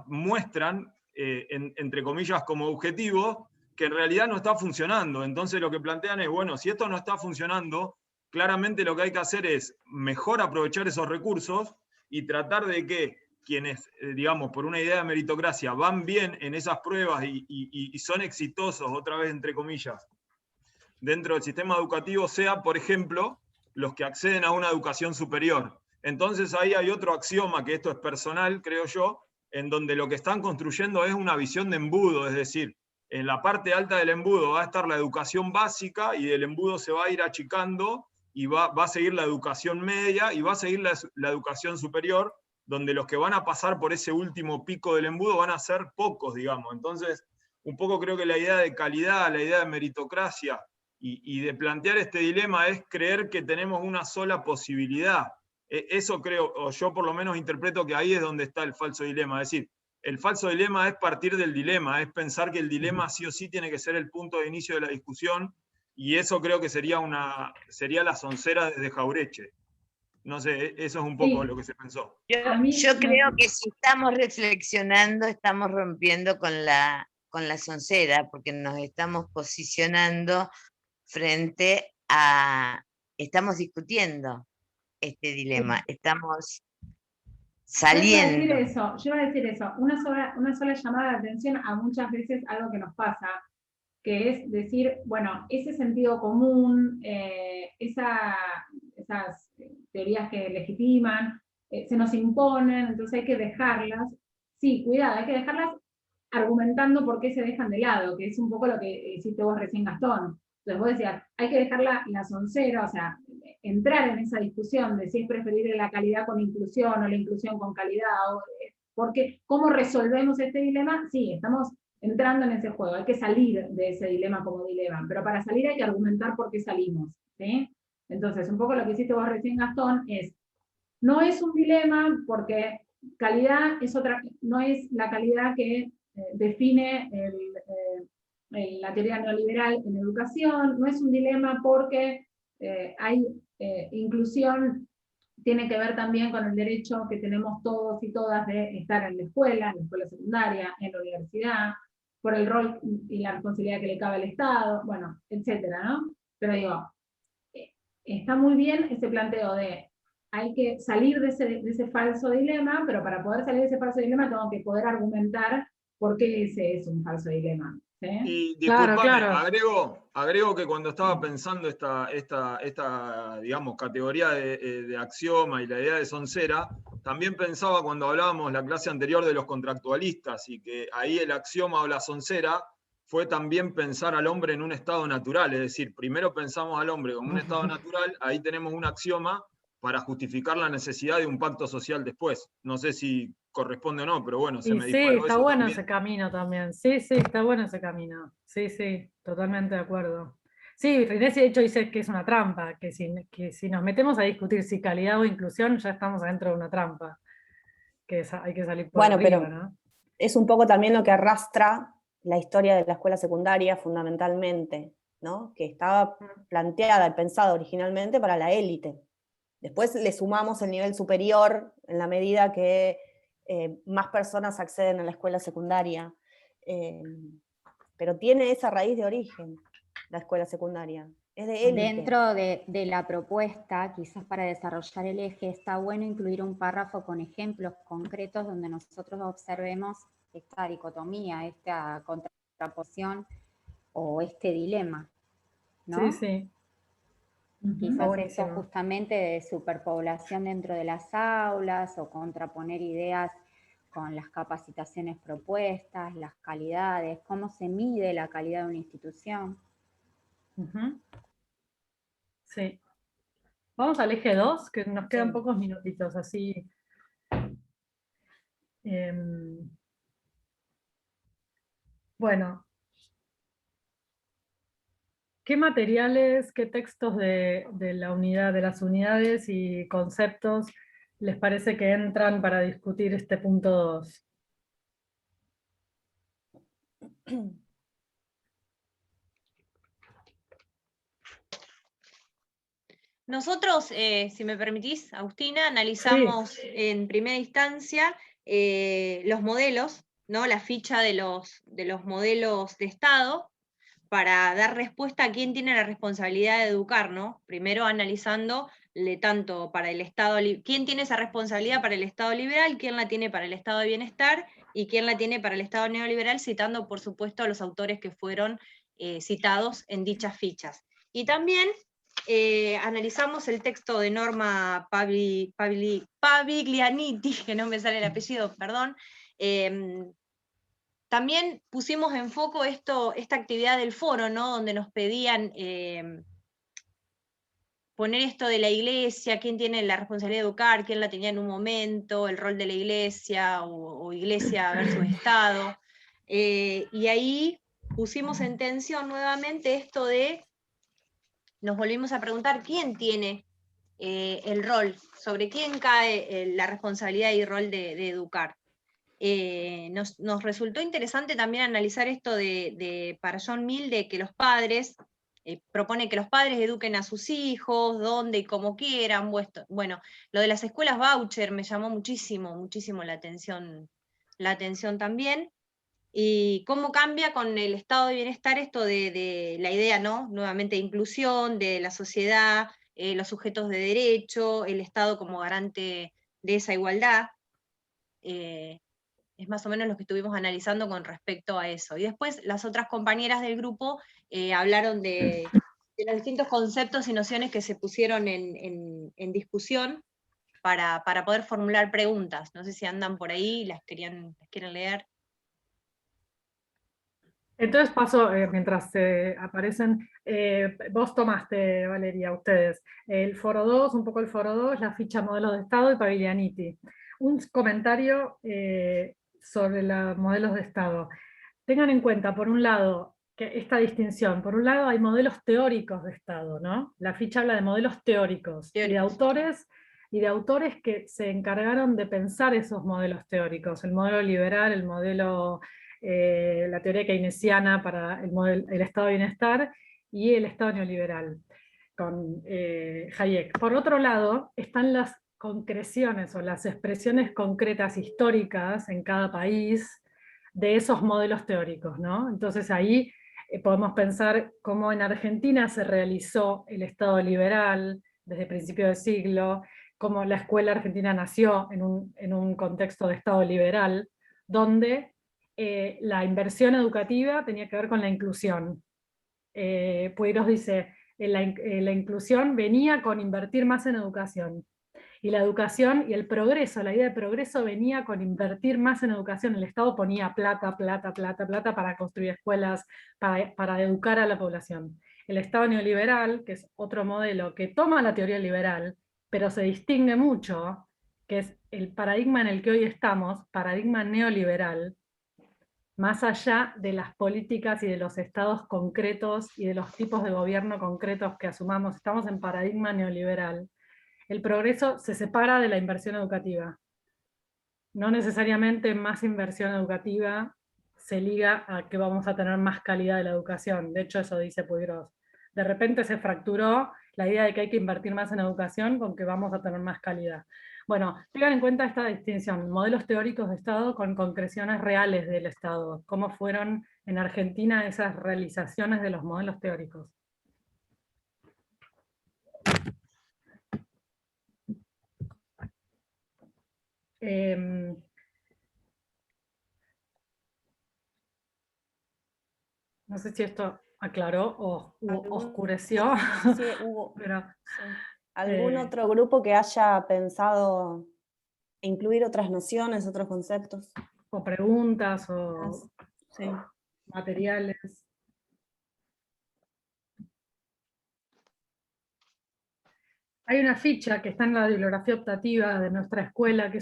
muestran, entre comillas, como objetivo, que en realidad no está funcionando. Entonces lo que plantean es, bueno, si esto no está funcionando, claramente lo que hay que hacer es mejor aprovechar esos recursos y tratar de que quienes, digamos, por una idea de meritocracia, van bien en esas pruebas y son exitosos, otra vez entre comillas, dentro del sistema educativo, sea, por ejemplo, los que acceden a una educación superior. Entonces ahí hay otro axioma, que esto es personal, creo yo, en donde lo que están construyendo es una visión de embudo, es decir, en la parte alta del embudo va a estar la educación básica, y del embudo se va a ir achicando, y va a seguir la educación media, y va a seguir la educación superior, donde los que van a pasar por ese último pico del embudo van a ser pocos, digamos. Entonces, un poco creo que la idea de calidad, la idea de meritocracia, y de plantear este dilema es creer que tenemos una sola posibilidad. Eso creo, o yo por lo menos interpreto que ahí es donde está el falso dilema. Es decir, el falso dilema es partir del dilema, es pensar que el dilema sí o sí tiene que ser el punto de inicio de la discusión, y eso creo que sería la soncera desde Jauretche. No sé, eso es un poco lo que se pensó. Yo creo que si estamos reflexionando, estamos rompiendo con la soncera, porque nos estamos posicionando frente estamos discutiendo este dilema, estamos saliendo. Yo iba a decir eso, una sola llamada de atención a muchas veces algo que nos pasa, que es decir, bueno, ese sentido común, esas teorías que legitiman, se nos imponen, entonces hay que dejarlas. Sí, cuidado, hay que dejarlas argumentando por qué se dejan de lado, que es un poco lo que hiciste vos recién, Gastón. Entonces vos decías, hay que dejar la soncera, o sea, entrar en esa discusión de si es preferible la calidad con inclusión o la inclusión con calidad, porque ¿cómo resolvemos este dilema? Sí, estamos entrando en ese juego, hay que salir de ese dilema como dilema, pero para salir hay que argumentar por qué salimos, ¿sí? Entonces, un poco lo que hiciste vos recién, Gastón, no es un dilema porque calidad es otra, no es la calidad que define la teoría neoliberal en educación, no es un dilema porque hay inclusión, tiene que ver también con el derecho que tenemos todos y todas de estar en la escuela secundaria, en la universidad, por el rol y la responsabilidad que le cabe al Estado, bueno, etcétera, ¿no? Pero digo, está muy bien ese planteo de hay que salir de ese falso dilema, pero para poder salir de ese falso dilema tengo que poder argumentar por qué ese es un falso dilema. ¿Sí? Y disculpame, agrego que cuando estaba pensando esta digamos, categoría de axioma y la idea de soncera, también pensaba cuando hablábamos la clase anterior de los contractualistas, y que ahí el axioma o la soncera fue también pensar al hombre en un estado natural, es decir, primero pensamos al hombre como un estado natural, ahí tenemos un axioma para justificar la necesidad de un pacto social después. No sé si corresponde o no, pero bueno, se me disparó. Sí, está eso bueno también. ese camino también. Sí, está bueno ese camino. Sí, totalmente de acuerdo. Sí, René de hecho dice que es una trampa, que si nos metemos a discutir si calidad o inclusión, ya estamos adentro de una trampa. Que hay que salir por arriba, pero ¿no? Es un poco también lo que arrastra la historia de la escuela secundaria, fundamentalmente, ¿no? Que estaba planteada y pensada originalmente para la élite. Después le sumamos el nivel superior en la medida que más personas acceden a la escuela secundaria. Pero tiene esa raíz de origen, la escuela secundaria. Es de élite. Dentro de la propuesta, quizás para desarrollar el eje, está bueno incluir un párrafo con ejemplos concretos donde nosotros observemos esta dicotomía, esta contraposición o este dilema, ¿no? Sí. Quizás esto justamente de superpoblación dentro de las aulas o contraponer ideas con las capacitaciones propuestas, las calidades, cómo se mide la calidad de una institución. Sí. Vamos al eje 2, que nos quedan pocos minutitos, así. Bueno. ¿Qué materiales, qué textos de la unidad, de las unidades y conceptos les parece que entran para discutir este punto 2? Nosotros, si me permitís, Agustina, analizamos en primera instancia los modelos, ¿no? La ficha de los modelos de Estado, para dar respuesta a quién tiene la responsabilidad de educar, ¿no? Primero analizándole tanto para el Estado, quién tiene esa responsabilidad para el Estado liberal, quién la tiene para el Estado de bienestar y quién la tiene para el Estado neoliberal, citando por supuesto a los autores que fueron citados en dichas fichas. Y también analizamos el texto de Norma Paviglianiti, que no me sale el apellido, perdón. También pusimos en foco esta actividad del foro, ¿no? Donde nos pedían poner esto de la iglesia, quién tiene la responsabilidad de educar, quién la tenía en un momento, el rol de la iglesia o iglesia versus Estado. Y ahí pusimos en tensión nuevamente esto de, nos volvimos a preguntar quién tiene el rol, sobre quién cae la responsabilidad y rol de educar. Nos resultó interesante también analizar esto para John Mill, de que los padres, propone que los padres eduquen a sus hijos, donde y como quieran. Bueno, lo de las escuelas voucher me llamó muchísimo la atención también, y cómo cambia con el estado de bienestar esto de la idea, ¿no? Nuevamente de inclusión, de la sociedad, los sujetos de derecho, el Estado como garante de esa igualdad. Es más o menos lo que estuvimos analizando con respecto a eso. Y después las otras compañeras del grupo hablaron de los distintos conceptos y nociones que se pusieron en en discusión para poder formular preguntas. No sé si andan por ahí y las quieren leer. Entonces paso, mientras aparecen, vos tomaste, Valeria, ustedes, el foro 2, un poco el foro 2, la ficha modelos de Estado y Paviglianiti. Un comentario sobre los modelos de Estado. Tengan en cuenta, por un lado, que esta distinción, por un lado hay modelos teóricos de Estado, ¿no? La ficha habla de modelos teóricos. Y de autores que se encargaron de pensar esos modelos teóricos, el modelo liberal, el modelo, la teoría keynesiana para el estado de bienestar y el estado neoliberal, con Hayek. Por otro lado, están las concreciones o las expresiones concretas históricas en cada país de esos modelos teóricos, ¿no? Entonces ahí podemos pensar cómo en Argentina se realizó el Estado liberal desde principio del siglo, cómo la escuela argentina nació en un contexto de Estado liberal, donde la inversión educativa tenía que ver con la inclusión. Pueiros dice, la inclusión venía con invertir más en educación. Y la educación y el progreso, la idea de progreso venía con invertir más en educación. El Estado ponía plata para construir escuelas, para educar a la población. El Estado neoliberal, que es otro modelo que toma la teoría liberal, pero se distingue mucho, que es el paradigma en el que hoy estamos, paradigma neoliberal, más allá de las políticas y de los estados concretos y de los tipos de gobierno concretos que asumamos, estamos en paradigma neoliberal. El progreso se separa de la inversión educativa. No necesariamente más inversión educativa se liga a que vamos a tener más calidad de la educación. De hecho, eso dice Puigros. De repente se fracturó la idea de que hay que invertir más en educación con que vamos a tener más calidad. Bueno, tengan en cuenta esta distinción, modelos teóricos de Estado con concreciones reales del Estado. ¿Cómo fueron en Argentina esas realizaciones de los modelos teóricos? No sé si esto aclaró o oscureció. Sí, hubo, pero, sí. ¿Algún otro grupo que haya pensado incluir otras nociones, otros conceptos? O preguntas o sí. materiales. Hay una ficha que está en la bibliografía optativa de nuestra escuela, que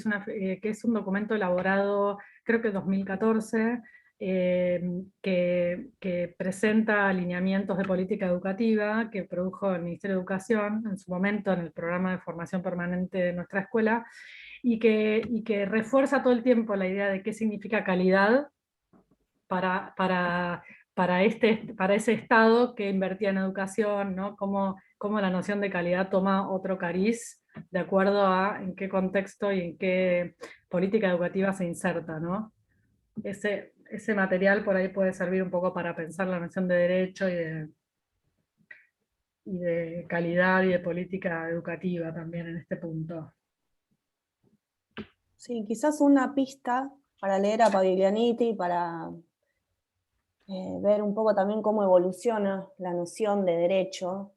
es un documento elaborado, creo que en 2014, que presenta alineamientos de política educativa que produjo el Ministerio de Educación en su momento en el programa de formación permanente de nuestra escuela, y que refuerza todo el tiempo la idea de qué significa calidad para ese Estado que invertía en educación, ¿no? Cómo la noción de calidad toma otro cariz de acuerdo a en qué contexto y en qué política educativa se inserta, ¿no? Ese material por ahí puede servir un poco para pensar la noción de derecho y de calidad y de política educativa también en este punto. Sí, quizás una pista para leer a Paviglianiti, para ver un poco también cómo evoluciona la noción de derecho,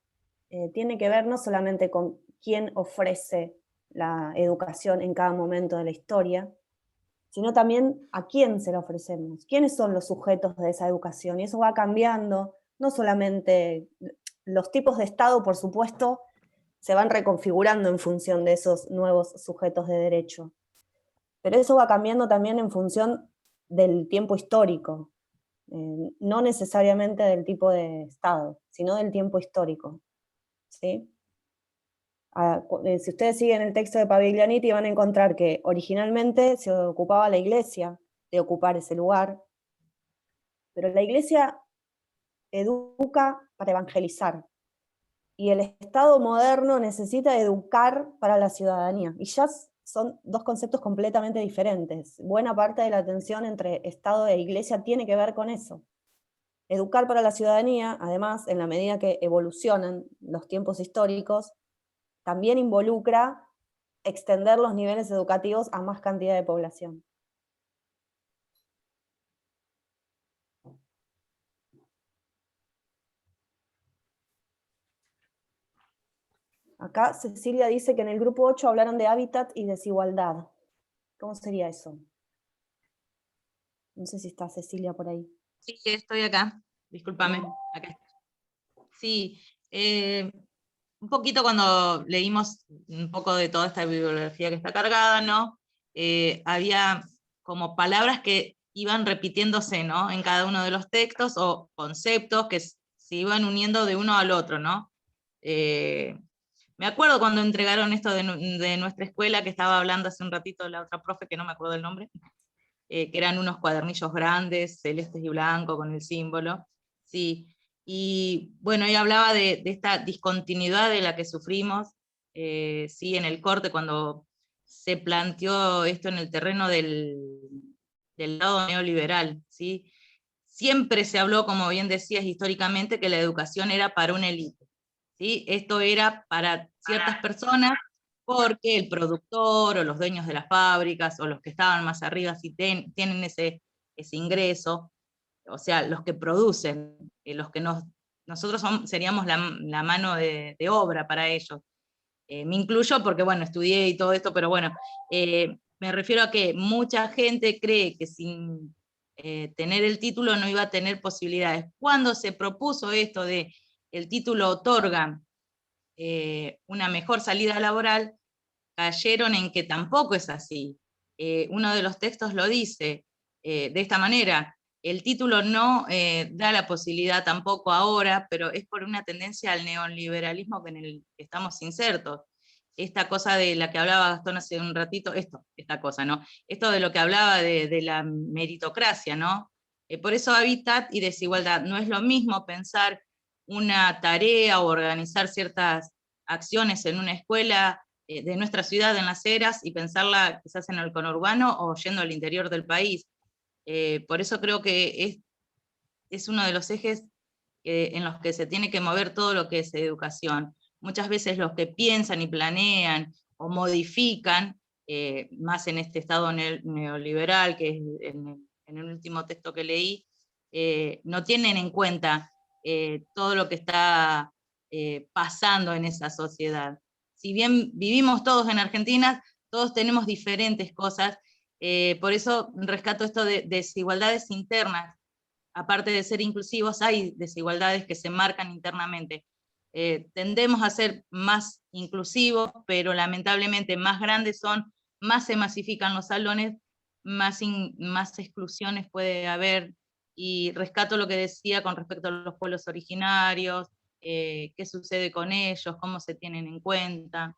tiene que ver no solamente con quién ofrece la educación en cada momento de la historia, sino también a quién se la ofrecemos, quiénes son los sujetos de esa educación, y eso va cambiando, no solamente los tipos de Estado, por supuesto, se van reconfigurando en función de esos nuevos sujetos de derecho, pero eso va cambiando también en función del tiempo histórico, no necesariamente del tipo de Estado, sino del tiempo histórico, ¿sí? Si ustedes siguen el texto de Paviglianiti van a encontrar que originalmente se ocupaba la Iglesia de ocupar ese lugar, pero la Iglesia educa para evangelizar, y el Estado moderno necesita educar para la ciudadanía, y ya son dos conceptos completamente diferentes. Buena parte de la tensión entre Estado e Iglesia tiene que ver con eso. Educar para la ciudadanía, además, en la medida que evolucionan los tiempos históricos, también involucra extender los niveles educativos a más cantidad de población. Acá Cecilia dice que en el grupo 8 hablaron de hábitat y desigualdad. ¿Cómo sería eso? No sé si está Cecilia por ahí. Sí, estoy acá. Discúlpame. Acá. Sí, un poquito cuando leímos un poco de toda esta bibliografía que está cargada, ¿no? Había como palabras que iban repitiéndose, ¿no? En cada uno de los textos, o conceptos que se iban uniendo de uno al otro, ¿no? Me acuerdo cuando entregaron esto de nuestra escuela, que estaba hablando hace un ratito la otra profe, que no me acuerdo el nombre, que eran unos cuadernillos grandes, celestes y blancos, con el símbolo, sí. Y bueno, ella hablaba de esta discontinuidad de la que sufrimos, sí, en el corte, cuando se planteó esto en el terreno del lado neoliberal, ¿sí? Siempre se habló, como bien decías, históricamente, que la educación era para una élite, ¿sí? Esto era para ciertas personas, porque el productor, o los dueños de las fábricas, o los que estaban más arriba, si tienen ese ingreso, o sea, los que producen, los que nosotros seríamos la mano de obra para ellos. Me incluyo porque, bueno, estudié y todo esto, pero bueno, me refiero a que mucha gente cree que sin tener el título no iba a tener posibilidades. Cuando se propuso esto de el título otorga una mejor salida laboral, cayeron en que tampoco es así. Uno de los textos lo dice de esta manera: el título no da la posibilidad tampoco ahora, pero es por una tendencia al neoliberalismo en el que estamos insertos. Esta cosa de la que hablaba Gastón hace un ratito, esta cosa, ¿no? Esto de lo que hablaba de la meritocracia, ¿no? Por eso hábitat y desigualdad. No es lo mismo pensar una tarea o organizar ciertas acciones en una escuela de nuestra ciudad, en Las Heras, y pensarla quizás en el conurbano o yendo al interior del país. Por eso creo que es uno de los ejes en los que se tiene que mover todo lo que es educación. Muchas veces los que piensan y planean o modifican, más en este estado neoliberal, que es en el último texto que leí, no tienen en cuenta todo lo que está pasando en esa sociedad. Si bien vivimos todos en Argentina, todos tenemos diferentes cosas, por eso rescato esto de desigualdades internas. Aparte de ser inclusivos, hay desigualdades que se marcan internamente. Tendemos a ser más inclusivos, pero lamentablemente más grandes son, más se masifican los salones, más exclusiones puede haber. Y rescato lo que decía con respecto a los pueblos originarios, qué sucede con ellos, cómo se tienen en cuenta.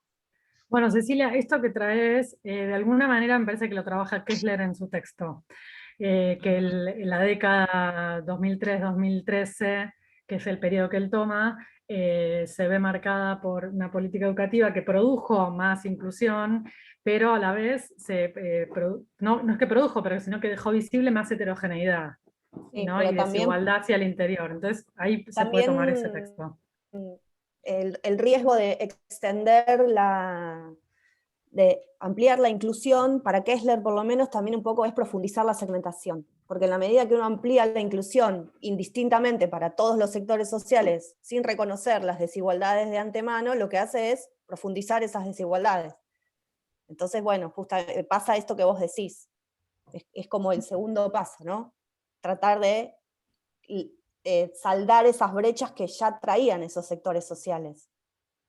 Bueno, Cecilia, esto que traes, de alguna manera me parece que lo trabaja Kessler en su texto. Que en la década 2003-2013, que es el periodo que él toma, se ve marcada por una política educativa que produjo más inclusión, pero a la vez no es que produjo, pero sino que dejó visible más heterogeneidad, sí, ¿no? Y desigualdad hacia el interior. Entonces ahí se puede tomar ese texto. El riesgo de extender de ampliar la inclusión, para Kessler por lo menos, también un poco es profundizar la segmentación, porque en la medida que uno amplía la inclusión indistintamente para todos los sectores sociales, sin reconocer las desigualdades de antemano, lo que hace es profundizar esas desigualdades. Entonces, bueno, justamente pasa esto que vos decís, es como el segundo paso, ¿no? Tratar de saldar esas brechas que ya traían esos sectores sociales.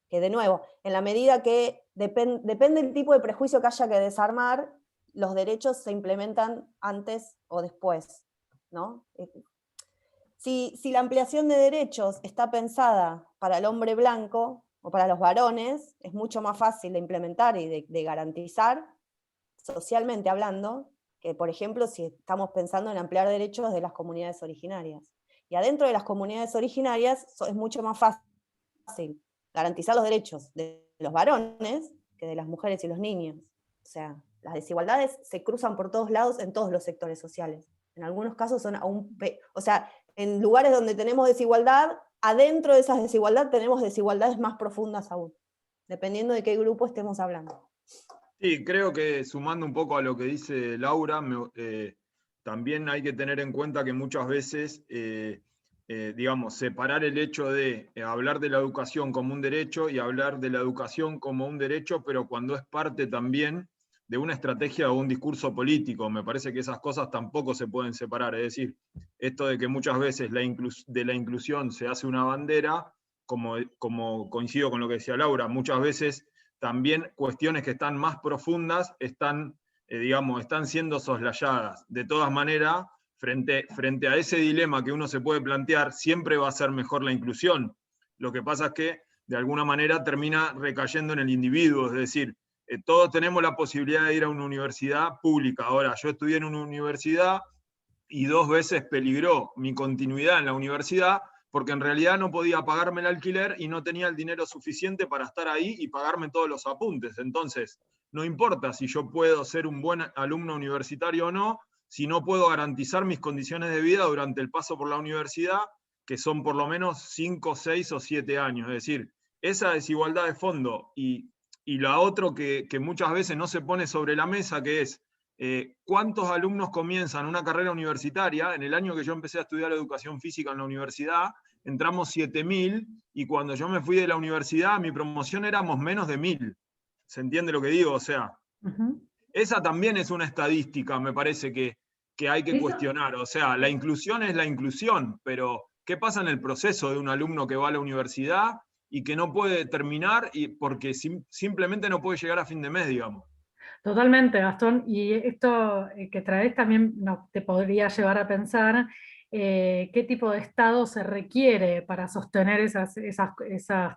Que de nuevo, en la medida que depende del tipo de prejuicio que haya que desarmar, los derechos se implementan antes o después, ¿no? Si la ampliación de derechos está pensada para el hombre blanco o para los varones, es mucho más fácil de implementar y de garantizar, socialmente hablando, que por ejemplo si estamos pensando en ampliar derechos de las comunidades originarias. Y adentro de las comunidades originarias es mucho más fácil garantizar los derechos de los varones que de las mujeres y los niños. O sea, las desigualdades se cruzan por todos lados en todos los sectores sociales. En algunos casos son o sea, en lugares donde tenemos desigualdad, adentro de esas desigualdades tenemos desigualdades más profundas aún, dependiendo de qué grupo estemos hablando. Sí, creo que sumando un poco a lo que dice Laura, también hay que tener en cuenta que muchas veces digamos, separar el hecho de hablar de la educación como un derecho y hablar de la educación como un derecho, pero cuando es parte también de una estrategia o un discurso político. Me parece que esas cosas tampoco se pueden separar. Es decir, esto de que muchas veces de la inclusión se hace una bandera, como coincido con lo que decía Laura, muchas veces también cuestiones que están más profundas están siendo soslayadas. De todas maneras, frente a ese dilema que uno se puede plantear, siempre va a ser mejor la inclusión. Lo que pasa es que, de alguna manera, termina recayendo en el individuo, es decir, todos tenemos la posibilidad de ir a una universidad pública. Ahora, yo estudié en una universidad y 2 veces peligró mi continuidad en la universidad porque en realidad no podía pagarme el alquiler y no tenía el dinero suficiente para estar ahí y pagarme todos los apuntes. Entonces, no importa si yo puedo ser un buen alumno universitario o no, si no puedo garantizar mis condiciones de vida durante el paso por la universidad, que son por lo menos 5, 6 o 7 años. Es decir, esa desigualdad de fondo y la otra que muchas veces no se pone sobre la mesa, que es ¿cuántos alumnos comienzan una carrera universitaria? En el año que yo empecé a estudiar educación física en la universidad, entramos 7.000, y cuando yo me fui de la universidad, mi promoción éramos menos de 1.000. ¿Se entiende lo que digo? O sea, esa también es una estadística, me parece que hay que cuestionar. O sea, la inclusión es la inclusión, pero ¿qué pasa en el proceso de un alumno que va a la universidad y que no puede terminar porque simplemente no puede llegar a fin de mes, digamos? Totalmente, Gastón, y esto que traes también te podría llevar a pensar qué tipo de Estado se requiere para sostener esas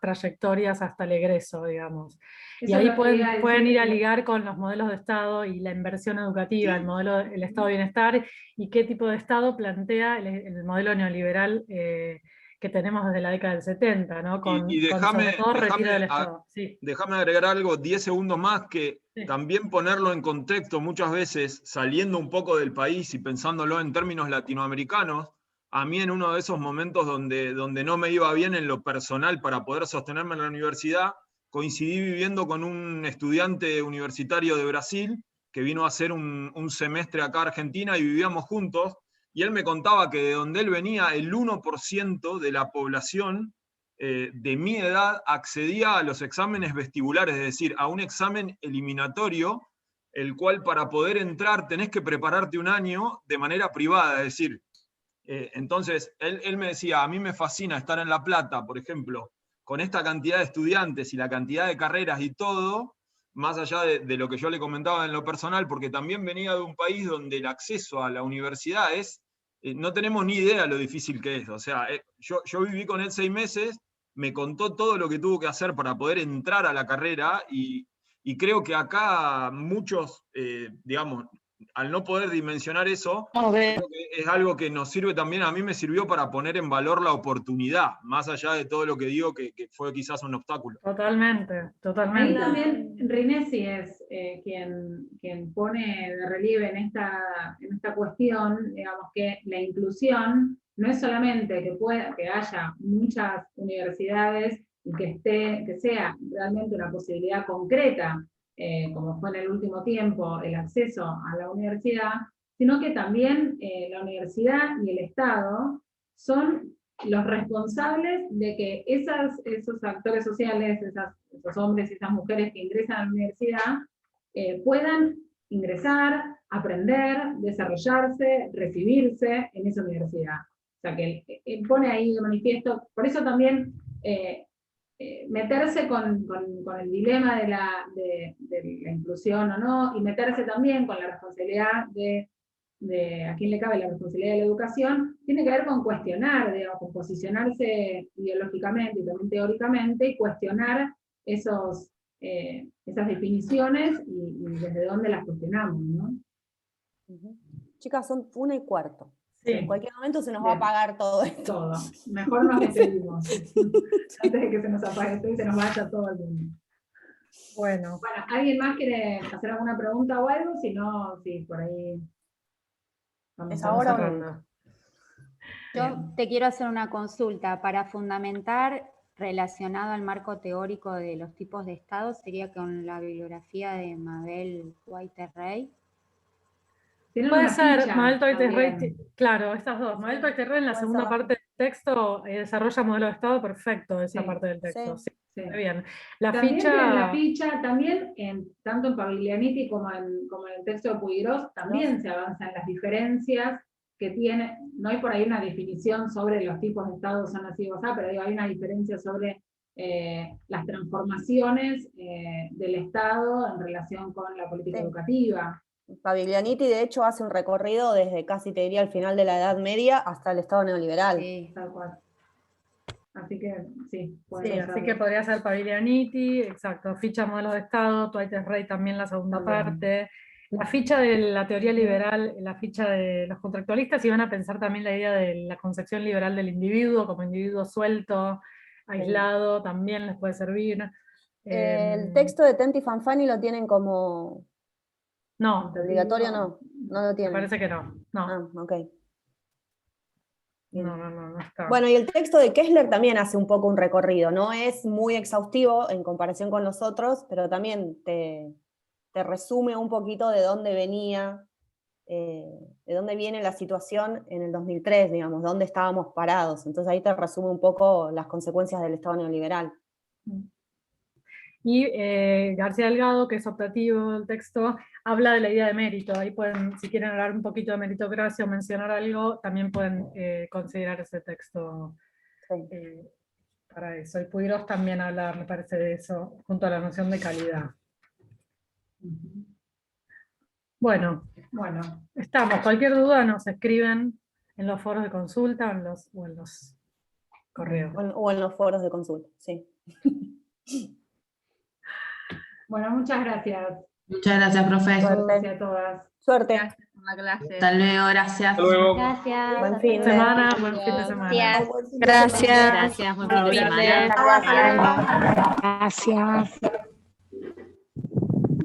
trayectorias hasta el egreso, digamos. Y ahí pueden ir a ligar con los modelos de Estado y la inversión educativa, el Estado de Bienestar, y qué tipo de Estado plantea el modelo neoliberal que tenemos desde la década del 70, ¿no? Sobre todo retiro del Estado. Sí. Déjame agregar algo, 10 segundos más, que también ponerlo en contexto, muchas veces saliendo un poco del país y pensándolo en términos latinoamericanos. A mí, en uno de esos momentos donde no me iba bien en lo personal para poder sostenerme en la universidad, coincidí viviendo con un estudiante universitario de Brasil que vino a hacer un semestre acá a Argentina y vivíamos juntos. Y él me contaba que de donde él venía, el 1% de la población de mi edad accedía a los exámenes vestibulares, es decir, a un examen eliminatorio, el cual para poder entrar tenés que prepararte un año de manera privada. Es decir, entonces él me decía, a mí me fascina estar en La Plata, por ejemplo, con esta cantidad de estudiantes y la cantidad de carreras y todo, más allá de lo que yo le comentaba en lo personal, porque también venía de un país donde el acceso a la universidad no tenemos ni idea lo difícil que es. O sea, yo viví con él 6 meses, me contó todo lo que tuvo que hacer para poder entrar a la carrera, y creo que acá muchos, digamos, al no poder dimensionar eso, creo que es algo que nos sirve también, a mí me sirvió para poner en valor la oportunidad, más allá de todo lo que digo, que fue quizás un obstáculo. Totalmente. Ahí también Rinesi es quien pone de relieve en esta cuestión, digamos, que la inclusión no es solamente que haya muchas universidades y que sea realmente una posibilidad concreta, como fue en el último tiempo el acceso a la universidad, sino que también la universidad y el Estado son los responsables de que esos actores sociales, esos hombres y esas mujeres que ingresan a la universidad, puedan ingresar, aprender, desarrollarse, recibirse en esa universidad. O sea, que él pone ahí de manifiesto, por eso también meterse con el dilema de la inclusión o no, y meterse también con la responsabilidad de a quién le cabe la responsabilidad de la educación, tiene que ver con cuestionar, digamos, con posicionarse ideológicamente y también teóricamente, y cuestionar esas definiciones y desde dónde las cuestionamos, ¿no? Chicas, son 1:15. Sí. En cualquier momento se nos va a apagar todo esto. Todo. Mejor nos despedimos. Antes de que se nos apague esto y se nos vaya todo el mundo. Bueno, ¿alguien más quiere hacer alguna pregunta o algo? Si no, sí, por ahí. ¿Es ahora o nunca? Yo te quiero hacer una consulta. Para fundamentar, relacionado al marco teórico de los tipos de Estado, sería con la bibliografía de Mabel White-Rey. Puede ser, Mabel Toite-Rey, claro, estas dos. Mabel Toite-Rey en la segunda parte del texto desarrolla modelo de Estado perfecto esa parte del texto. Sí. Muy bien. La ficha, también, tanto en Paviglianiti como en el texto de Puiggrós, también se avanza en las diferencias que tiene. No hay por ahí una definición sobre los tipos de Estado son así o así, pero hay una diferencia sobre las transformaciones del Estado en relación con la política educativa. Paviglianiti, de hecho, hace un recorrido desde casi, te diría, el final de la Edad Media hasta el Estado neoliberal. Sí, tal cual. Así que, sí. Así que podría ser Paviglianiti, exacto, ficha modelo de Estado, Toite-Rey también la segunda parte. La ficha de la teoría liberal, la ficha de los contractualistas, y van a pensar también la idea de la concepción liberal del individuo, como individuo suelto, aislado, también les puede servir. El texto de Tenti Fanfani lo tienen como... No. Obligatorio no lo tienen. Me parece que no. Ah, ok. No está. Bueno, y el texto de Kessler también hace un poco un recorrido, no es muy exhaustivo en comparación con los otros, pero también te resume un poquito de dónde venía, de dónde viene la situación en el 2003, digamos, dónde estábamos parados. Entonces ahí te resume un poco las consecuencias del Estado neoliberal. Y García Delgado, que es optativo el texto, habla de la idea de mérito. Ahí pueden, si quieren hablar un poquito de meritocracia o mencionar algo, también pueden considerar ese texto para eso. Y Puiggrós también habla, me parece, de eso, junto a la noción de calidad. Bueno, estamos. Cualquier duda nos escriben en los foros de consulta o en los correos. O en los foros de consulta, sí. Bueno, muchas gracias. Muchas gracias, profe. Gracias a todas. Suerte. Gracias por la clase. Hasta luego, gracias. Hasta luego. Gracias. Buen fin de semana. Buen fin de semana. Gracias. Gracias, buen fin de semana. Gracias.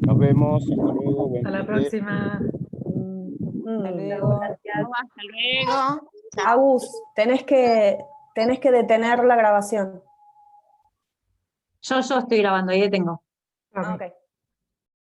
Nos vemos. Hasta luego. Hasta la próxima. Hasta luego. Hasta luego. Agus, tenés que detener la grabación. Yo estoy grabando, ahí detengo. Ok.